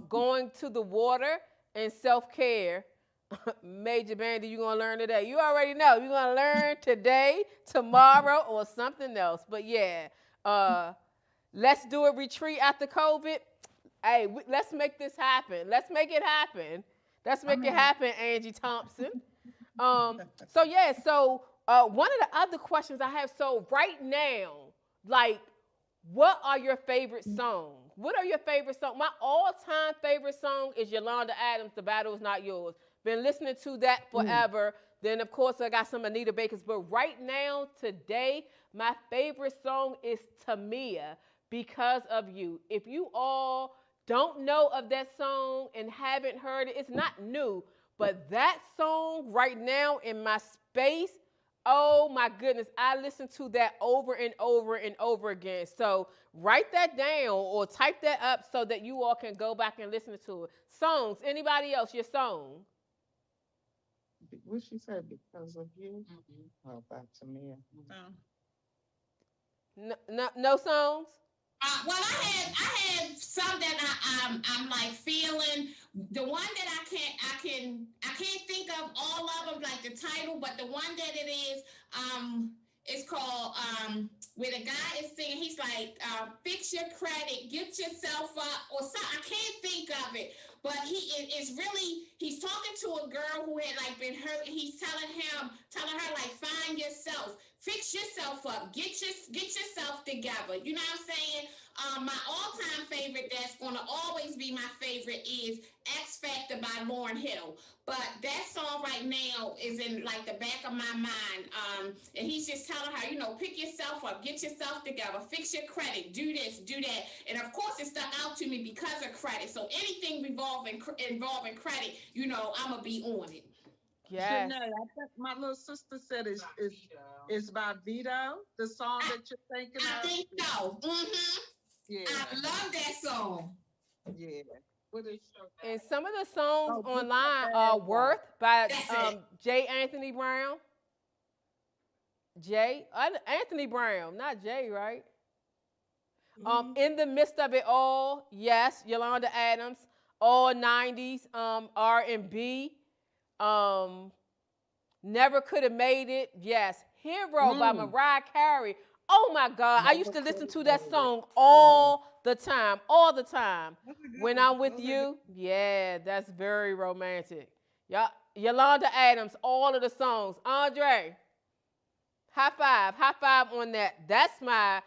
Going to the water and self-care. Major Bandy, you're gonna learn today. You already know you're gonna learn today, tomorrow, or something else. But yeah, let's do a retreat after COVID. Hey, let's make this happen. Let's make it happen. Let's make it happen, Angie Thompson. So yeah, so one of the other questions I have, so right now, like, what are your favorite songs? What are your favorite songs? My all-time favorite song is Yolanda Adams, The Battle Is Not Yours. Been listening to that forever. Then, of course, I got some Anita Baker's. But right now, today, my favorite song is Tamia, Because of You. If you all don't know of that song and haven't heard it, it's not new. But that song right now in my space, oh my goodness, I listen to that over and over and over again. So write that down or type that up so that you all can go back and listen to it. Songs, anybody else, your song? What she said, because of you? Oh, back to me. No songs? Well, I had some that I'm like feeling. The one that I can't think of all of them, like the title, but the one that it is called where the guy is singing. He's like, fix your credit, get yourself up, or something. I can't think of it, but is really, he's talking to a girl who had like been hurt, and he's telling her like, find yourself. Fix yourself up. Get yourself together. You know what I'm saying? My all-time favorite that's going to always be my favorite is X Factor by Lauryn Hill. But that song right now is in like the back of my mind. And he's just telling her, you know, pick yourself up, get yourself together, fix your credit, do this, do that. And of course, it stuck out to me because of credit. So anything involving credit, you know, I'm going to be on it. Yes. Shanae, I think my little sister said it's by Vito, the song that you're thinking of. I think so. Yeah. I love that song. Yeah. What is And some of the songs oh, just a online bad are boy. Worth by That's it. J. Anthony Brown. Anthony Brown, not Jay, right? Mhm. In the midst of it all, yes, Yolanda Adams, all 90s R&B. Um, Never Could Have Made It, yes. Hero by Mm, Mariah Carey. Oh my God, I used never to could listen have to that made it. song Wow. all the time, all the time. Those are good When ones. I'm with Those are good. you, yeah, that's very romantic. Yeah, Yolanda Adams, all of the songs. Andre, high five on that. That's my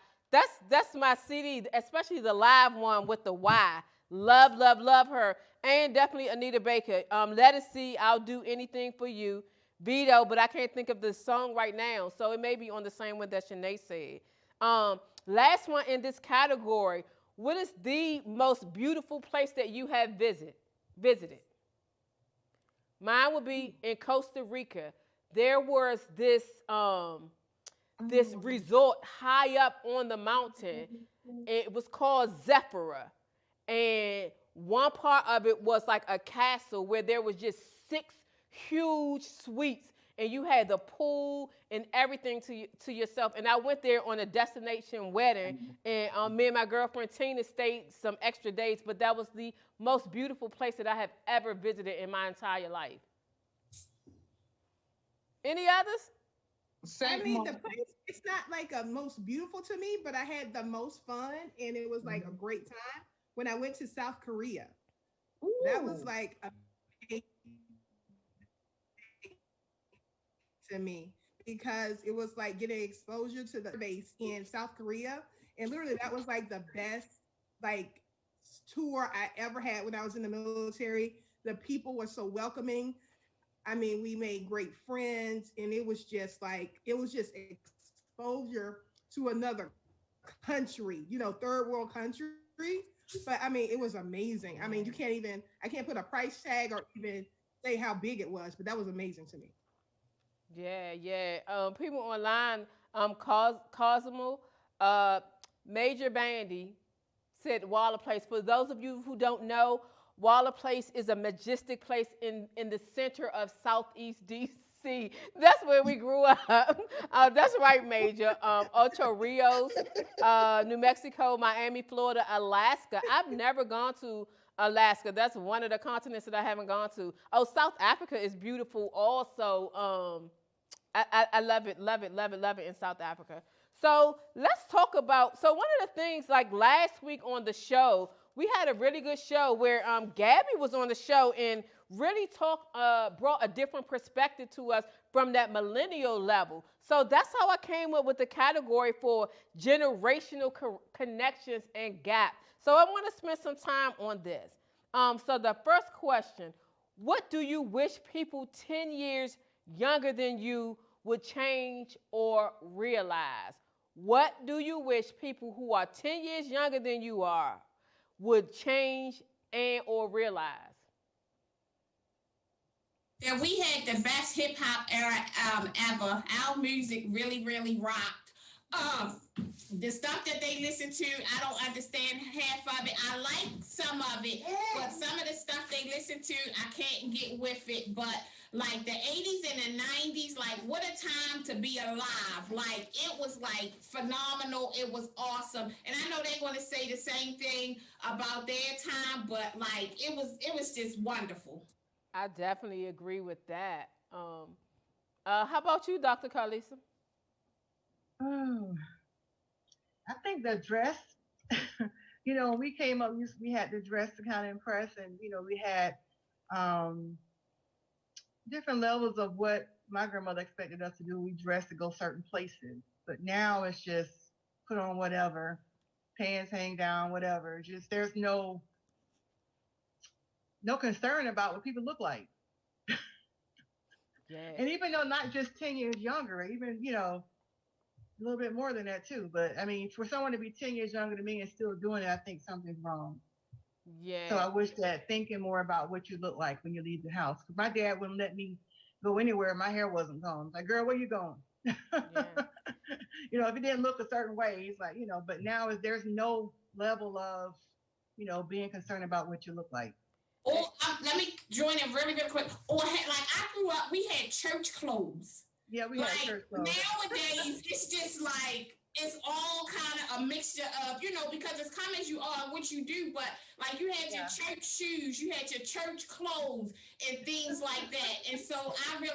CD, especially the live one with the Y. Love, love, love her, and definitely Anita Baker. Let us see. I'll do anything for you, Vito. But I can't think of the song right now, so it may be on the same one that Shanae said. Last one in this category. What is the most beautiful place that you have visited? Mine would be in Costa Rica. There was this resort high up on the mountain. It was called Zephyrah. And one part of it was like a castle where there was just 6 huge suites and you had the pool and everything to yourself. And I went there on a destination wedding, and me and my girlfriend Tina stayed some extra days, but that was the most beautiful place that I have ever visited in my entire life. Any others? I Saint mean, the Martin. place, it's not like a most beautiful to me, but I had the most fun and it was like a great time when I went to South Korea. That was Ooh. like a to me because it was like getting exposure to the base in South Korea. And literally that was like the best like tour I ever had when I was in the military. The people were so welcoming. I mean, we made great friends and it was just exposure to another country, third world country. But I mean, it was amazing. I mean, I can't put a price tag or even say how big it was, but that was amazing to me. Yeah, yeah. People online, Cosmo, Major Bandy said Waller Place. For those of you who don't know, Waller Place is a majestic place in the center of Southeast DC. That's where we grew up. That's right, Major. Ocho Rios, New Mexico, Miami, Florida, Alaska. I've never gone to Alaska. That's one of the continents that I haven't gone to. Oh, South Africa is beautiful also. I love it, love it, love it, love it in South Africa. So let's talk about. So one of the things, like last week on the show, we had a really good show where Gabby was on the show and really brought a different perspective to us from that millennial level. So that's how I came up with the category for generational connections and gap. So I want to spend some time on this. So the first question: what do you wish people 10 years younger than you would change or realize? What do you wish people who are 10 years younger than you are would change and or realize? That we had the best hip hop era ever. Our music really, really rocked. Um, the stuff that they listen to, I don't understand half of it. I like some of it, but some of the stuff they listen to, I can't get with it. But like the 80s and the 90s, like what a time to be alive. Like it was like phenomenal. It was awesome. And I know they're going to say the same thing about their time, but like it was just wonderful. I definitely agree with that. How about you, Dr. Carlisa? Mm, I think the dress, when we came up, we had the dress to kind of impress, and we had um, different levels of what my grandmother expected us to do. We dressed to go certain places, but now it's just put on whatever, pants hang down, whatever. Just there's no concern about what people look like. Yeah. And even though not just 10 years younger, even, a little bit more than that too. But I mean, for someone to be 10 years younger than me and still doing it, I think something's wrong. So Yeah. I wish that thinking more about what you look like when you leave the house. 'Cause my dad wouldn't let me go anywhere. My hair wasn't combed. Like, girl, where you going? Yeah. If it didn't look a certain way, he's like, but now there's no level of, being concerned about what you look like. Or let me join in really, really quick. Or like I grew up, we had church clothes. Yeah, we Like had church clothes. nowadays, it's just like it's all kind of a mixture of, because it's come as you are, what you do, but like you had your church shoes, you had your church clothes and things like that. And so I kind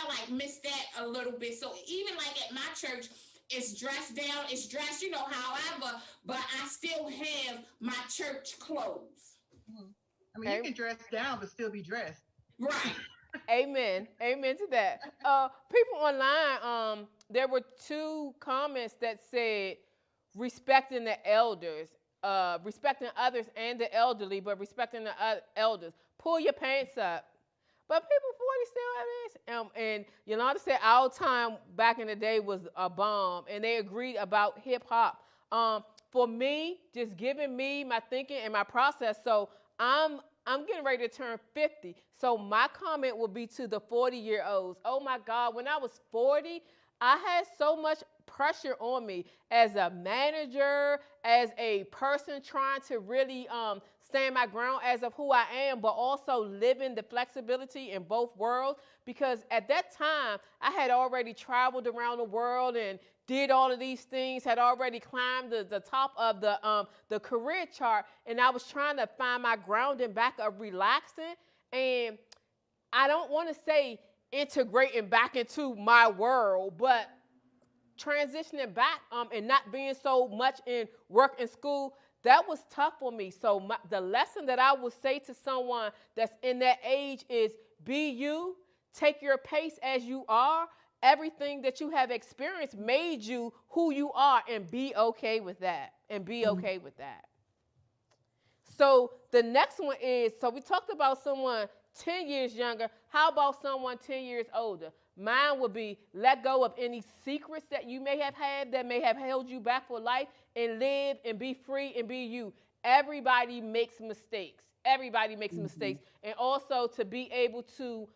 of like miss that a little bit. So even like at my church, it's dressed down, it's dressed, however, but I still have my church clothes. I mean, you can dress down but still be dressed. Right. Amen. Amen to that. People online, there were 2 comments that said respecting the elders, respecting others and the elderly, but respecting the elders. Pull your pants up. But people 40 still have this. And Yolanda said our time back in the day was a bomb, and they agreed about hip hop. For me, just giving me my thinking and my process. So I'm getting ready to turn 50. So my comment will be to the 40-year-olds. Oh my God, when I was 40, I had so much pressure on me as a manager, as a person trying to really stand my ground as of who I am, but also living the flexibility in both worlds. Because at that time, I had already traveled around the world and did all of these things, had already climbed the top of the career chart, and I was trying to find my grounding back of relaxing. And I don't want to say integrating back into my world, but transitioning back and not being so much in work and school, that was tough for me. So the lesson that I would say to someone that's in that age is be you, take your pace as you are. Everything that you have experienced made you who you are, and be okay with that. So the next one is, so we talked about someone 10 years younger. How about someone 10 years older? Mine would be let go of any secrets that you may have had that may have held you back for life, and live and be free and be you. Everybody makes mistakes. Mistakes. And also to be able to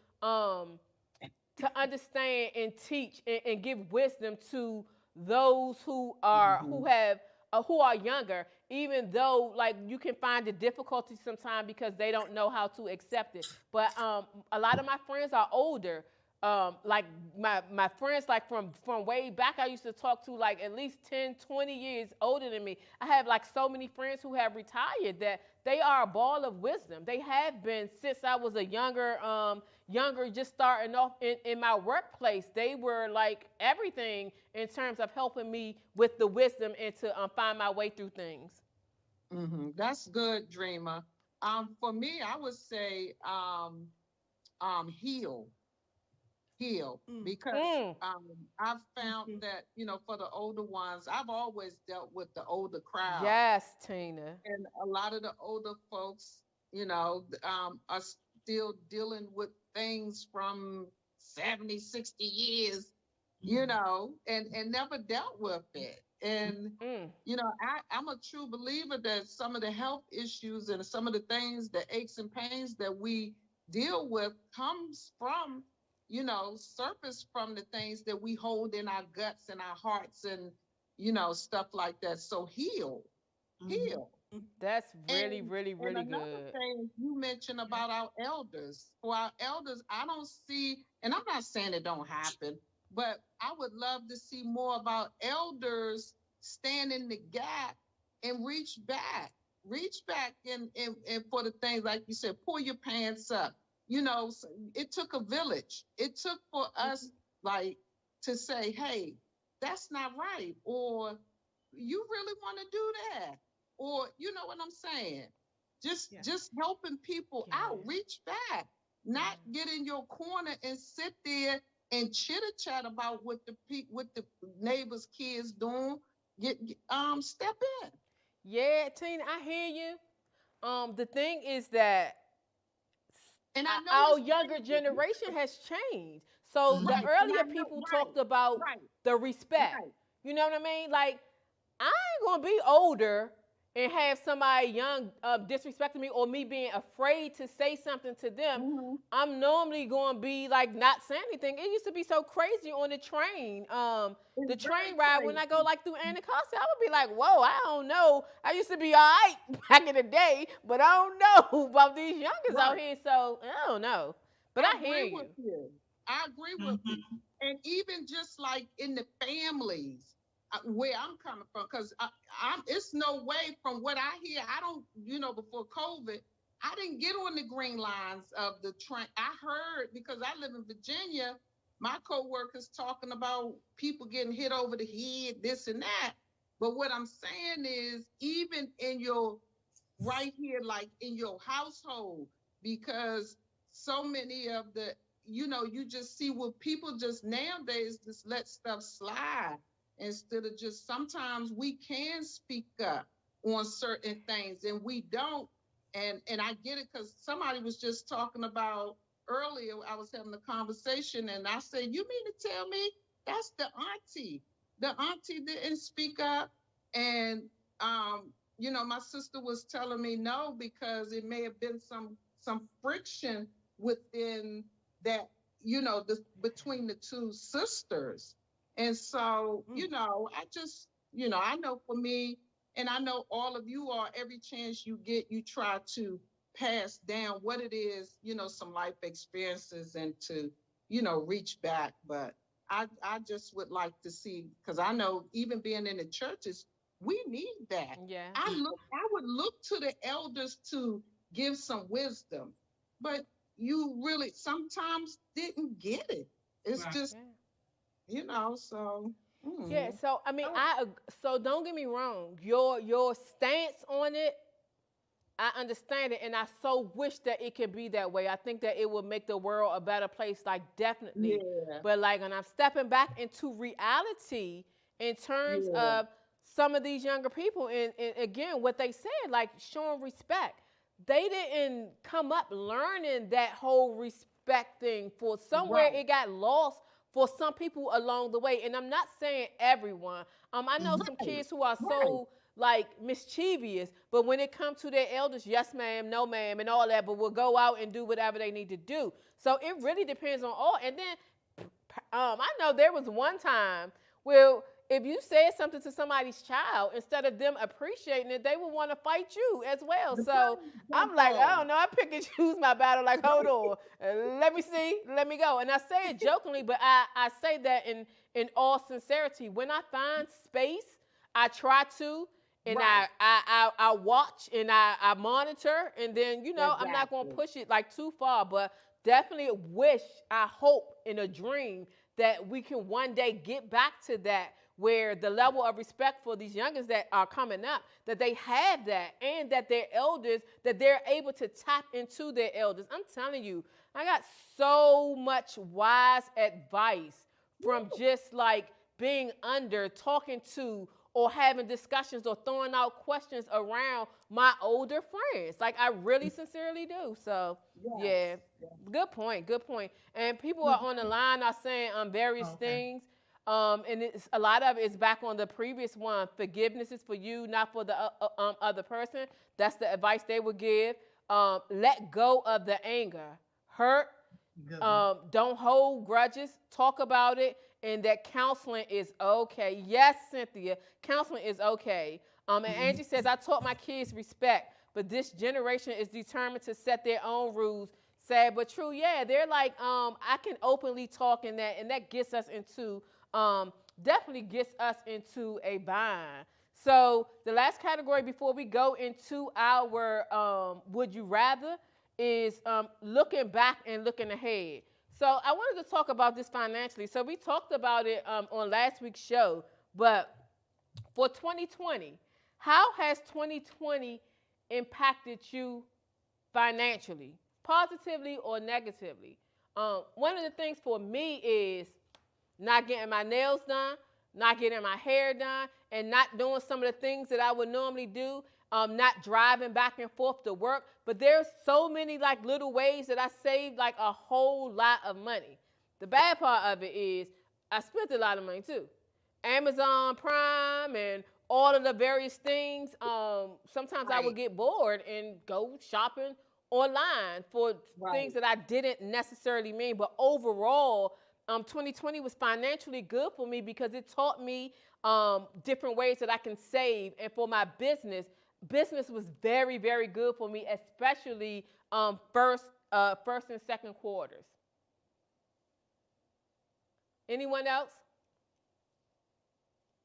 understand and teach and give wisdom to those who are who are younger, even though like you can find the difficulty sometimes because they don't know how to accept it. But a lot of my friends are older. Like my friends like from way back, I used to talk to like at least 10, 20 years older than me. I have like so many friends who have retired that they are a ball of wisdom. They have been since I was a younger, just starting off in my workplace. They were like everything in terms of helping me with the wisdom and to find my way through things. That's good, Dreamer. For me, I would say heal. Because I've found that, for the older ones, I've always dealt with the older crowd. Yes, Tina. And a lot of the older folks, are still dealing with things from 70, 60 years, and never dealt with it. And, I'm a true believer that some of the health issues and some of the things, the aches and pains that we deal with comes from, surface from the things that we hold in our guts and our hearts and, stuff like that. So heal. That's really, really, really another good. thing you mentioned about our elders. For our elders, I don't see, and I'm not saying it don't happen, but I would love to see more about elders stand in the gap and reach back and for the things like you said, pull your pants up. It took a village. It took for us like to say, hey, that's not right. Or you really want to do that? Or you know what I'm saying? Just helping people out, reach back, not get in your corner and sit there and chitter chat about what the neighbors' kids doing. Step in. Yeah, Tina, I hear you. The thing is that and our younger generation has changed. So the earlier people talked about the respect. You know what I mean? Like, I ain't gonna be older and have somebody young disrespecting me or me being afraid to say something to them, I'm normally going to be like not saying anything. It used to be so crazy on the train. The It's train very ride when I go crazy. like through Anacostia, I would be like, whoa, I don't know. I used to be all right back in the day, but I don't know about these youngers out Right. here. So I don't know. But I I hear agree you. with you. I agree with you. Mhm. And even just like in the families where I'm coming from, because I'm it's no way from what I hear. I don't, before COVID, I didn't get on the green lines of the train. I heard because I live in Virginia, my coworkers talking about people getting hit over the head, this and that. But what I'm saying is, even in your right here, like in your household, because so many of the, you just see what people just nowadays just let stuff slide instead of just sometimes we can speak up on certain things and we don't. And I get it because somebody was just talking about earlier. I was having a conversation and I said, "You mean to tell me that's the auntie? The auntie didn't speak up?" And my sister was telling me no because it may have been some friction within that, between the two sisters. And so, I just, I know for me, and I know all of you are, every chance you get, you try to pass down what it is, some life experiences and to, reach back. But I just would like to see, because I know even being in the churches, we need that. Yeah. I would look to the elders to give some wisdom, but you really sometimes didn't get it. It's Right. just, Yeah. so Yeah, mm. so I mean, Oh, so don't get me wrong. Your stance on it, I understand it, and I so wish that it could be that way. I think that it would make the world a better place, like definitely. yeah, But like, when I'm stepping back into reality in terms yeah, of some of these younger people, and again, what they said, like showing respect, they didn't come up learning that whole respect thing. For somewhere, right, it got lost for some people along the way. And I'm not saying everyone. I know some right, kids who are right. so like mischievous, but when it comes to their elders, yes ma'am, no ma'am, and all that, but will go out and do whatever they need to do. So it really depends on all. And then I know there was one time where if you said something to somebody's child, instead of them appreciating it, they would want to fight you as well. The So parents I'm jump like, I on. don't know, I pick and choose my battle. Like, hold on, let me see, let me go. And I say it jokingly, but I say that in all sincerity. When I find space, I try to, and Right, I watch and I monitor, and then I'm not gonna exactly. push it like too far, but definitely wish, I hope, in a dream that we can one day get back to that, where the level of respect for these youngers that are coming up, that they have that, and that their elders, that they're able to tap into their elders. I'm telling you, I got so much wise advice from just like being under, talking to, or having discussions or throwing out questions around my older friends. Like, I really sincerely do. So yeah, Yes, yes. good point. Good point. And people Mhm. are on the line are saying various Okay. things. And it's a lot of it is back on the previous one. Forgiveness is for you, not for the other person. That's the advice they would give. Let go of the anger, hurt. Good one. Don't hold grudges. Talk about it, and that counseling is okay. Yes, Cynthia, counseling is okay. And Angie says, I taught my kids respect, but this generation is determined to set their own rules. Sad but true. Yeah, they're like, I can openly talk in that, and that gets us into, um, definitely gets us into a bind. So the last category before we go into our would you rather is looking back and looking ahead. So I wanted to talk about this financially. So we talked about it on last week's show, but for 2020, how has 2020 impacted you financially, positively or negatively? One of the things for me is not getting my nails done, not getting my hair done, and not doing some of the things that I would normally do. Not driving back and forth to work. But there's so many like little ways that I saved like a whole lot of money. The bad part of it is I spent a lot of money too. Amazon Prime and all of the various things, sometimes I would Right. get bored and go shopping online for things Right. that I didn't necessarily mean. But overall, 2020 was financially good for me because it taught me different ways that I can save. And for my business was very, very good for me, especially first and second quarters. Anyone else?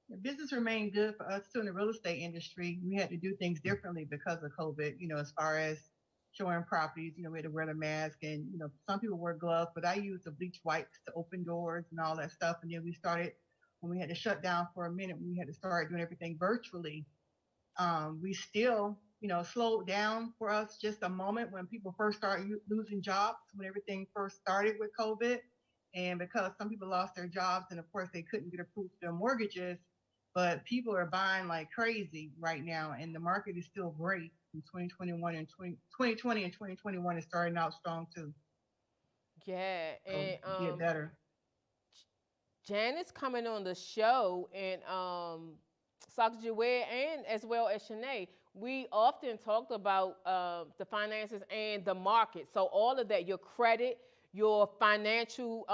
The business remained good for us too in the real estate industry. We had to do things differently because of COVID, as far as showing properties, we had to wear the mask and, some people wear gloves, but I used the bleach wipes to open doors and all that stuff. And then we started, when we had to shut down for a minute, we had to start doing everything virtually. We still, slowed down for us just a moment when people first started losing jobs, when everything first started with COVID. And because some people lost their jobs and of course they couldn't get approved for their mortgages, but people are buying like crazy right now, and the market is still great. In 2021 and 2020 and 2021 is starting out strong too. Yeah, So and get better. Janice coming on the show, and Dr. Ware, and as well as Shanae, we often talked about the finances and the market. So all of that, your credit, your financial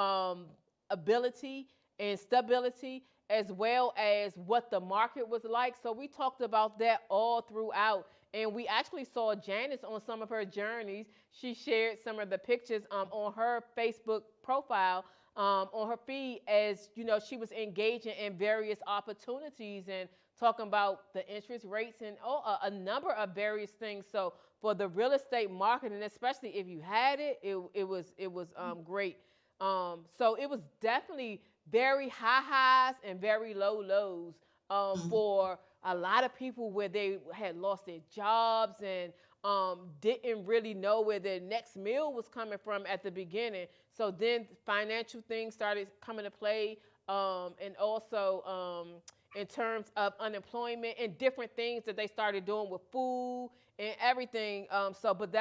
ability and stability, as well as what the market was like. So we talked about that all throughout. And we actually saw Janice on some of her journeys. She shared some of the pictures on her Facebook profile, on her feed, as she was engaging in various opportunities and talking about the interest rates and a number of various things. So for the real estate market, and especially if you had it, it was great. So it was definitely very high highs and very low lows for a lot of people, where they had lost their jobs and didn't really know where their next meal was coming from at the beginning. So then financial things started coming to play, and also in terms of unemployment and different things that they started doing with food and everything. But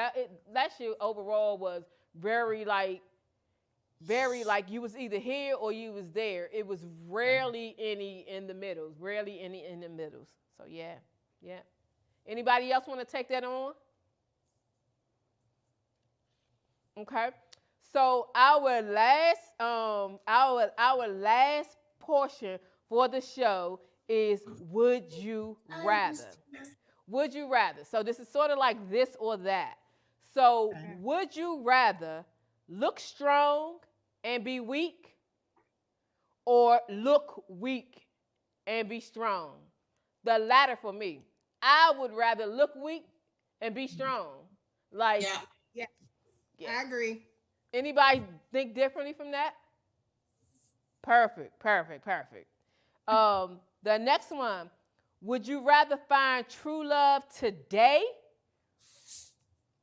last year overall was very like you was either here or you was there. It was rarely any in the middles, So yeah. Anybody else want to take that on? Okay. So our last portion for the show is would you rather? Would you rather? So this is sort of like this or that. So would you rather look strong and be weak, or look weak and be strong? The latter for me. I would rather look weak and be strong. Like, Yeah. I agree. Anybody think differently from that? Perfect. The next one. Would you rather find true love today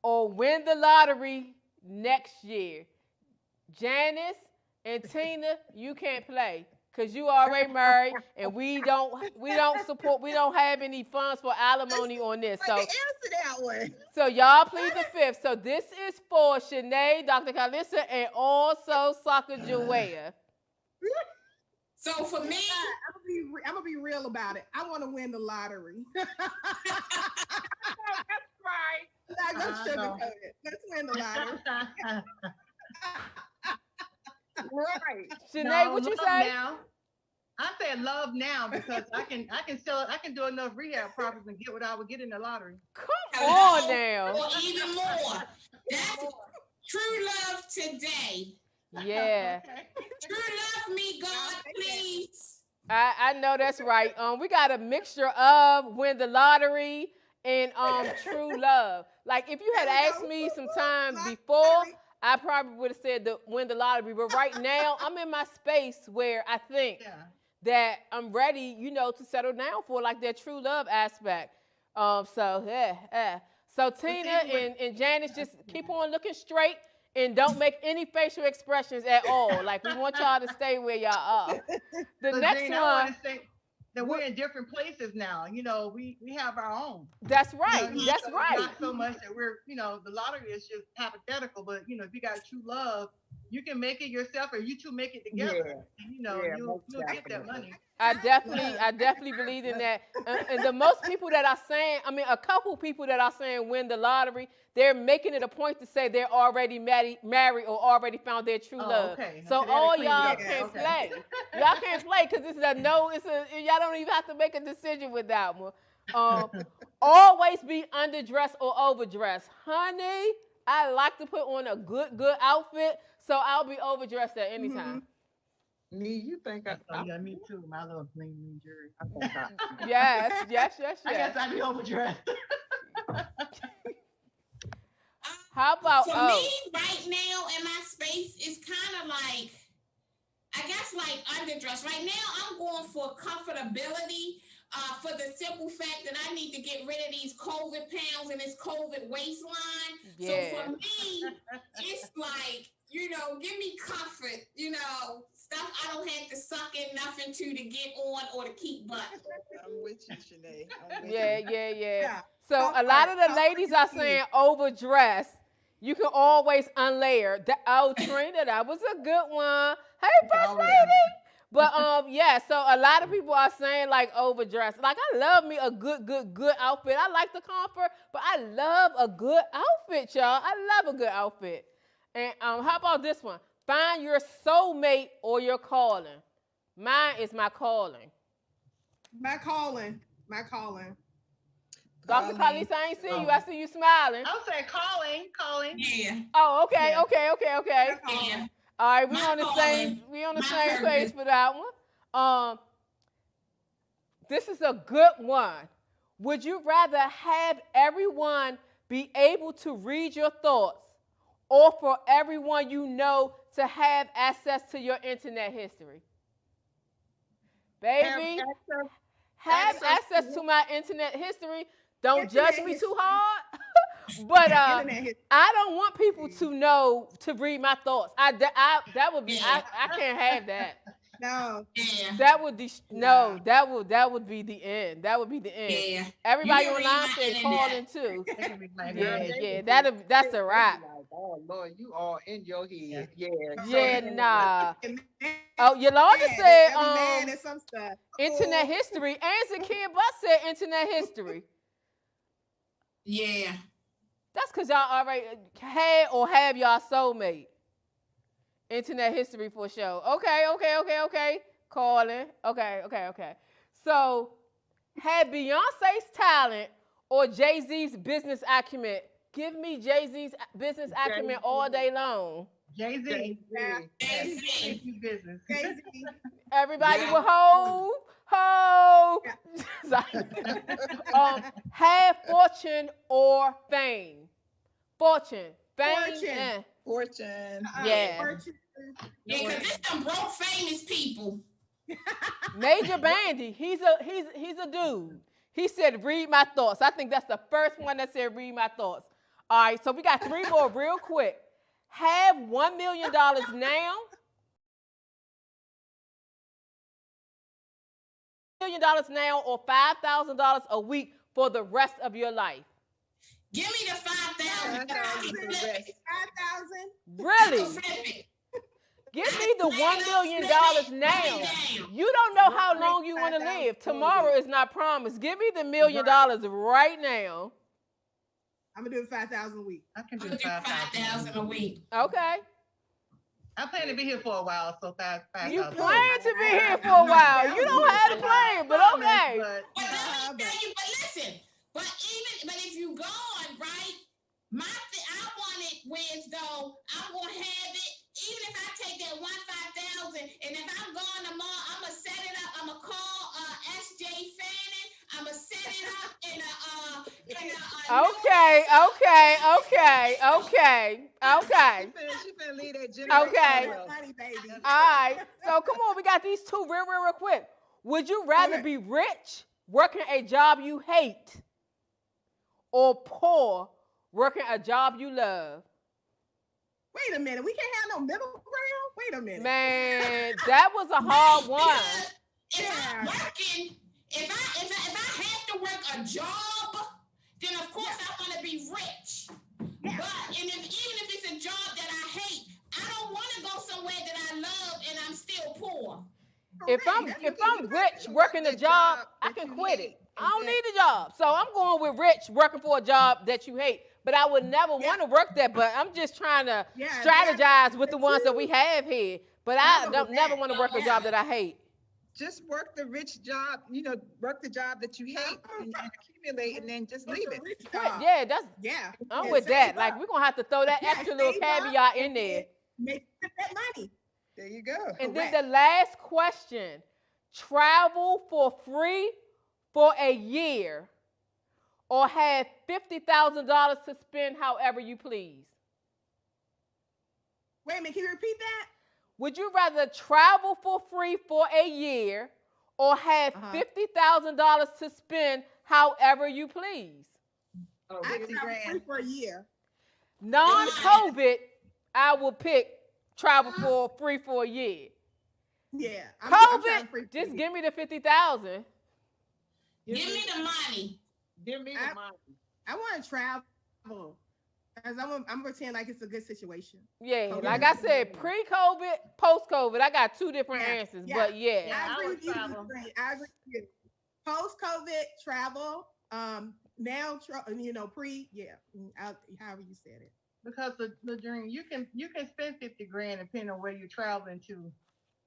or win the lottery next year? Janice and Tina, you can't play because you already married, and we don't have any funds for alimony on this. So Answer that one. So y'all plead the fifth. So this is for Shanae, Dr. Kalissa, and also Sacagawea. So for me, I'm gonna be real about it. I want to win the lottery. That's right. I'm not gonna sugarcoat it. Let's win the lottery. Right. Shanae, what you say? Now. I said love now because I can do enough rehab properties and get what I would get in the lottery. Come on now. or even more. That's true love today. Yeah. True love me, God, please. I know that's right. We got a mixture of win the lottery and true love. Like if you had asked me some time before, I probably would have said win the lottery. But right now, I'm in my space where I think that I'm ready, to settle down for like that true love aspect. So Tina and Janice, just keep on looking straight and don't make any facial expressions at all. Like we want y'all to stay where y'all are. The next Jane, one. I want to say that we're in different places now. We have our own. That's right. That's right. Not so much that we're, the lottery is just hypothetical, but if you got true love, you can make it yourself, or you two make it together. Yeah. And, you know, Yeah, you'll most get that money. I definitely believe in that. And the most people that are saying, I mean, a couple people that are saying win the lottery, they're making it a point to say they're already married or already found their true love. Okay. So Okay, all that'll clean it y'all up. can't Okay. play. Y'all can't play because y'all don't even have to make a decision with that one. Always be underdressed or overdressed. Honey, I like to put on a good outfit, so I'll be overdressed at any time. Me, you think Oh, yeah, me too. My little bling jury. I think I Yes. I guess I'd be overdressed. How about For me, right now in my space, it's kind of like, I guess like underdressed. Right now, I'm going for comfortability. For the simple fact that I need to get rid of these COVID pounds and this COVID waistline. Yeah. So for me, it's like, give me comfort, stuff I don't have to suck in nothing to get on or to keep butt. I'm with you, Shanae. I'm with Yeah. Yeah. So a lot of the ladies are saying overdressed. You can always unlayer. Trina, that was a good one. Hey, First always Lady. But yeah, so a lot of people are saying like overdressed. Like I love me a good outfit. I like the comfort, but I love a good outfit, y'all. I love a good outfit. And how about this one? Find your soulmate or your calling. Mine is my calling. My calling. Dr. Carlisa, I ain't see you. I see you smiling. I'll say calling. Yeah. Oh, okay, Yeah. okay. Yeah. All right, we My on the same calling. we on the My same page purpose. for that one. This is a good one. Would you rather have everyone be able to read your thoughts, or for everyone you know to have access to your internet history? Baby, have access to my internet history. Don't judge me too hard. But I don't want people to know to read my thoughts. That would be Yeah. I can't have that. No. Yeah. That would no. That would be the end. That would be the end. Yeah. Everybody You can read online my said internet. calling too. That can be my Yeah. girl. That's a wrap. Like, oh Lord, you all in your head. Yeah. Yeah, nah. Man, Oh, Yolanda every said man and some stuff. internet history. And Zakia Butt said internet history. Yeah. That's because y'all already had or have y'all soulmate. Internet history for sure. Okay. Calling. Okay. So, had Beyonce's talent or Jay-Z's business acumen? Give me Jay-Z's business acumen all day long. Jay-Z. Yeah. Jay-Z business. Crazy. Everybody Yeah. will hold. Have fortune or fame? Fortune. Fame. Fortune. Fortune. Yeah. Fortune. Yeah, because there's some broke famous people. Major Bandy, he's a dude. He said, read my thoughts. I think that's the first one that said, read my thoughts. All right, so we got three more real quick. Have $1 million now. $1 million now or $5,000 a week for the rest of your life. Give me the 5,000. 5,000. Really? Give me the $1 million now. You don't know how long you want to live. Tomorrow is not promised. Give me the $1 million right now. I'm gonna do 5,000 a week. I can I'm do gonna do 5,000 a week. Okay. I plan to be here for a while, so 5,000. You plan to be here for a while. You don't have to plan, but okay. But But let me tell you, but listen, but if you gone, right? I want it where though I'm gonna have it. Even if I take that 5,000, and if I'm gone tomorrow, I'm gonna set it up. I'm gonna call SJ Fanning. I'm gonna set it up in Okay. She finna leave that generation. Okay. Money, baby. All right. So come on, we got these two real quick. Would you rather be rich, working a job you hate, or poor, working a job you love? Wait a minute. We can't have no middle ground. Wait a minute. Man, that was a hard one. If I'm working, if I have to work a job, then of course I want to be rich. Yeah. But even if it's a job that I hate, I don't want to If I'm rich working a job, I can quit it. I don't need a job. So I'm going with rich working for a job that you hate. But I would never want to work that. But I'm just trying to strategize with the ones that we have here. But I don't never want to work a job that I hate. Just work the rich job, work the job that you hate and accumulate and then just leave it. Yeah, I'm with that. Like, we're going to have to throw that extra little caveat in there. Make that money. There you go. And then the last question, travel for free for a year or have $50,000 to spend however you please? Wait a minute, can you repeat that? Would you rather travel for free for a year or have $50,000 to spend however you please? Oh, I travel free for a year. Non-COVID, I will pick travel for free for a year. Yeah. COVID, just give me the $50,000. Give me the money. Give me the money. I want to travel. Because I'm pretending like it's a good situation. Yeah, like I said, pre-COVID, post-COVID, I got two different answers. But I agree with you. I agree with you. Post-COVID travel, now, pre, however you said it. Because the dream, you can spend 50 grand depending on where you're traveling to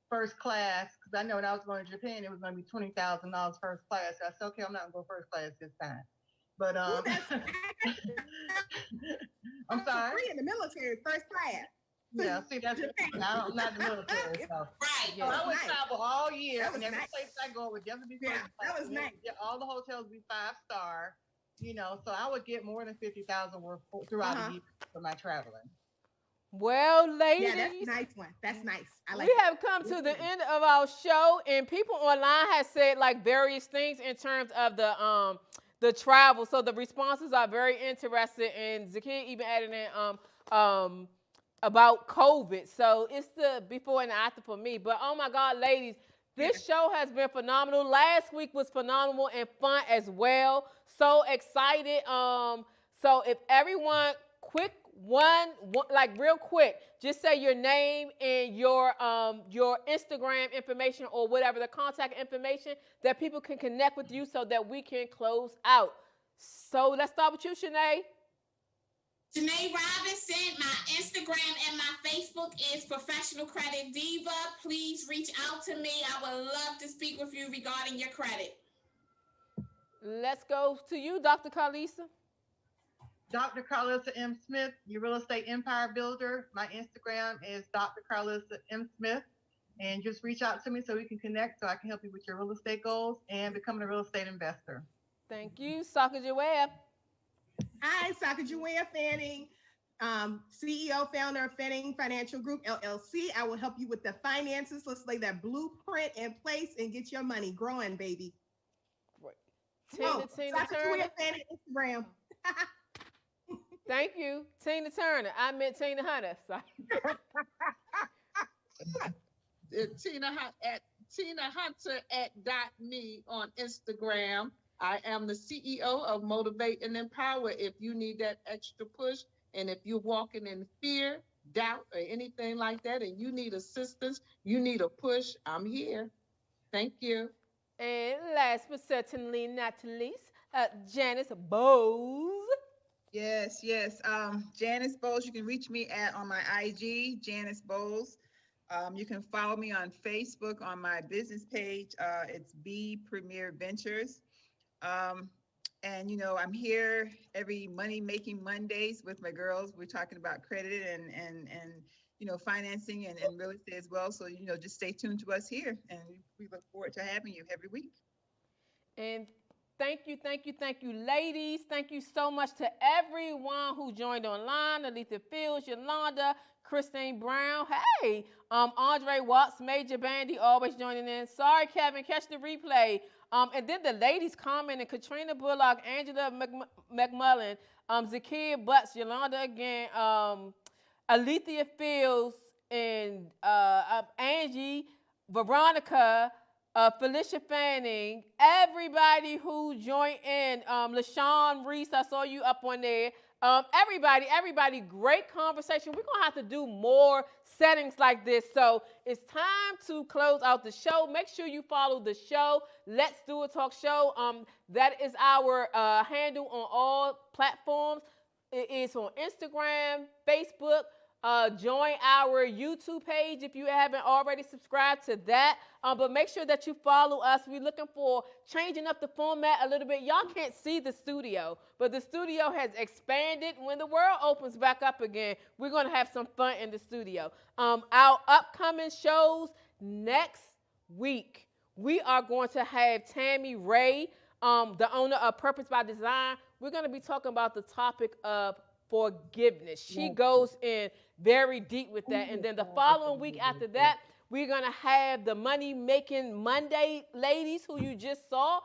first class. Because I know when I was going to Japan, it was going to be $20,000 first class. So I said, okay, I'm not going to go first class this time. But I'm sorry. Free in the military, first class. Yeah, see, that's I'm not the military. So. Right. So I would travel all year, and every place I go would definitely be first class. That was nice. All the hotels would be 5-star. So I would get more than 50,000 worth throughout the year for my traveling. Well, ladies, that's a nice one. That's nice. We have come to the end of our show, and people online have said like various things in terms of the travel. So the responses are very interested, and Zakia even added in about COVID. So it's the before and after for me. But oh my God, ladies, this show has been phenomenal. Last week was phenomenal and fun as well. So excited. So if everyone real quick, just say your name and your Instagram information or whatever, the contact information that people can connect with you so that we can close out. So let's start with you, Shanae. Shanae Robinson, my Instagram and my Facebook is Professional Credit Diva. Please reach out to me. I would love to speak with you regarding your credit. Let's go to you, Dr. Carlisa. Dr. Carlisa M. Smith, your real estate empire builder. My Instagram is Dr. Carlisa M. Smith. And just reach out to me so we can connect so I can help you with your real estate goals and becoming a real estate investor. Thank you. Sakaja Webb. Hi, Sakaja Webb Fanning, CEO, founder of Fanning Financial Group, LLC. I will help you with the finances. Let's lay that blueprint in place and get your money growing, baby. Tina Turner. Webb Fanning Instagram. Thank you. Tina Turner. I meant Tina Hunter. Sorry. Tina Hunter at .me on Instagram. I am the CEO of Motivate and Empower. If you need that extra push, and if you're walking in fear, doubt, or anything like that, and you need assistance, you need a push, I'm here. Thank you. And last but certainly not least, Janice Bowles. Yes. Janice Bowles. You can reach me on my IG, Janice Bowles. You can follow me on Facebook on my business page. It's B Premier Ventures. And I'm here every Money Making Mondays with my girls. We're talking about credit and financing and real estate as well. So just stay tuned to us here, and we look forward to having you every week. And thank you, ladies. Thank you so much to everyone who joined online. Alethea Fields, Yolanda, Christine Brown. Hey, Andre Watts, Major Bandy, always joining in. Sorry, Kevin, catch the replay. And then the ladies commenting, Katrina Bullock, Angela McMullen, Zakia Butts, Yolanda again, Alethea Fields, and Angie, Veronica, Felicia Fanning, everybody who joined in, LaShawn Reese, I saw you up on there, Everybody, great conversation. We're gonna have to do more settings like this. So it's time to close out the show. Make sure you follow the show. Let's Do It Talk Show. That is our handle on all platforms. It is on Instagram, Facebook. Join our YouTube page if you haven't already subscribed to that. But make sure that you follow us. We're looking for changing up the format a little bit. Y'all can't see the studio, but the studio has expanded. When the world opens back up again, we're going to have some fun in the studio. Our upcoming shows next week, we are going to have Tammy Ray, the owner of Purpose by Design. We're going to be talking about the topic of forgiveness. She goes in very deep with that. And then the following week after that, we're going to have the Money Making Monday ladies who you just saw.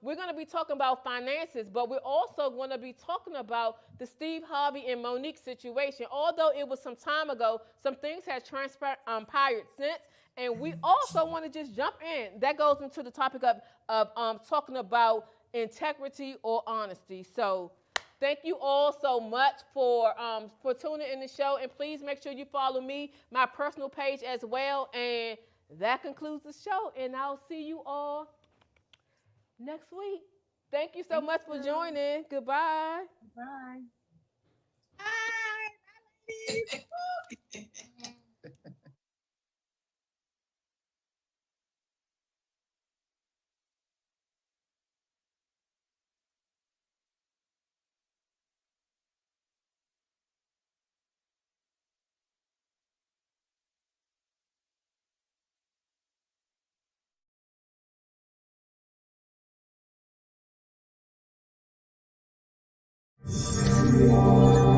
We're going to be talking about finances, but we're also going to be talking about the Steve Harvey and Monique situation. Although it was some time ago, some things have transpired since. And we also want to just jump in. That goes into the topic of talking about integrity or honesty. So thank you all so much for tuning in the show. And please make sure you follow me, my personal page as well. And that concludes the show. And I'll see you all next week. Thank you so much for joining. Goodbye. Bye. Bye. Bye.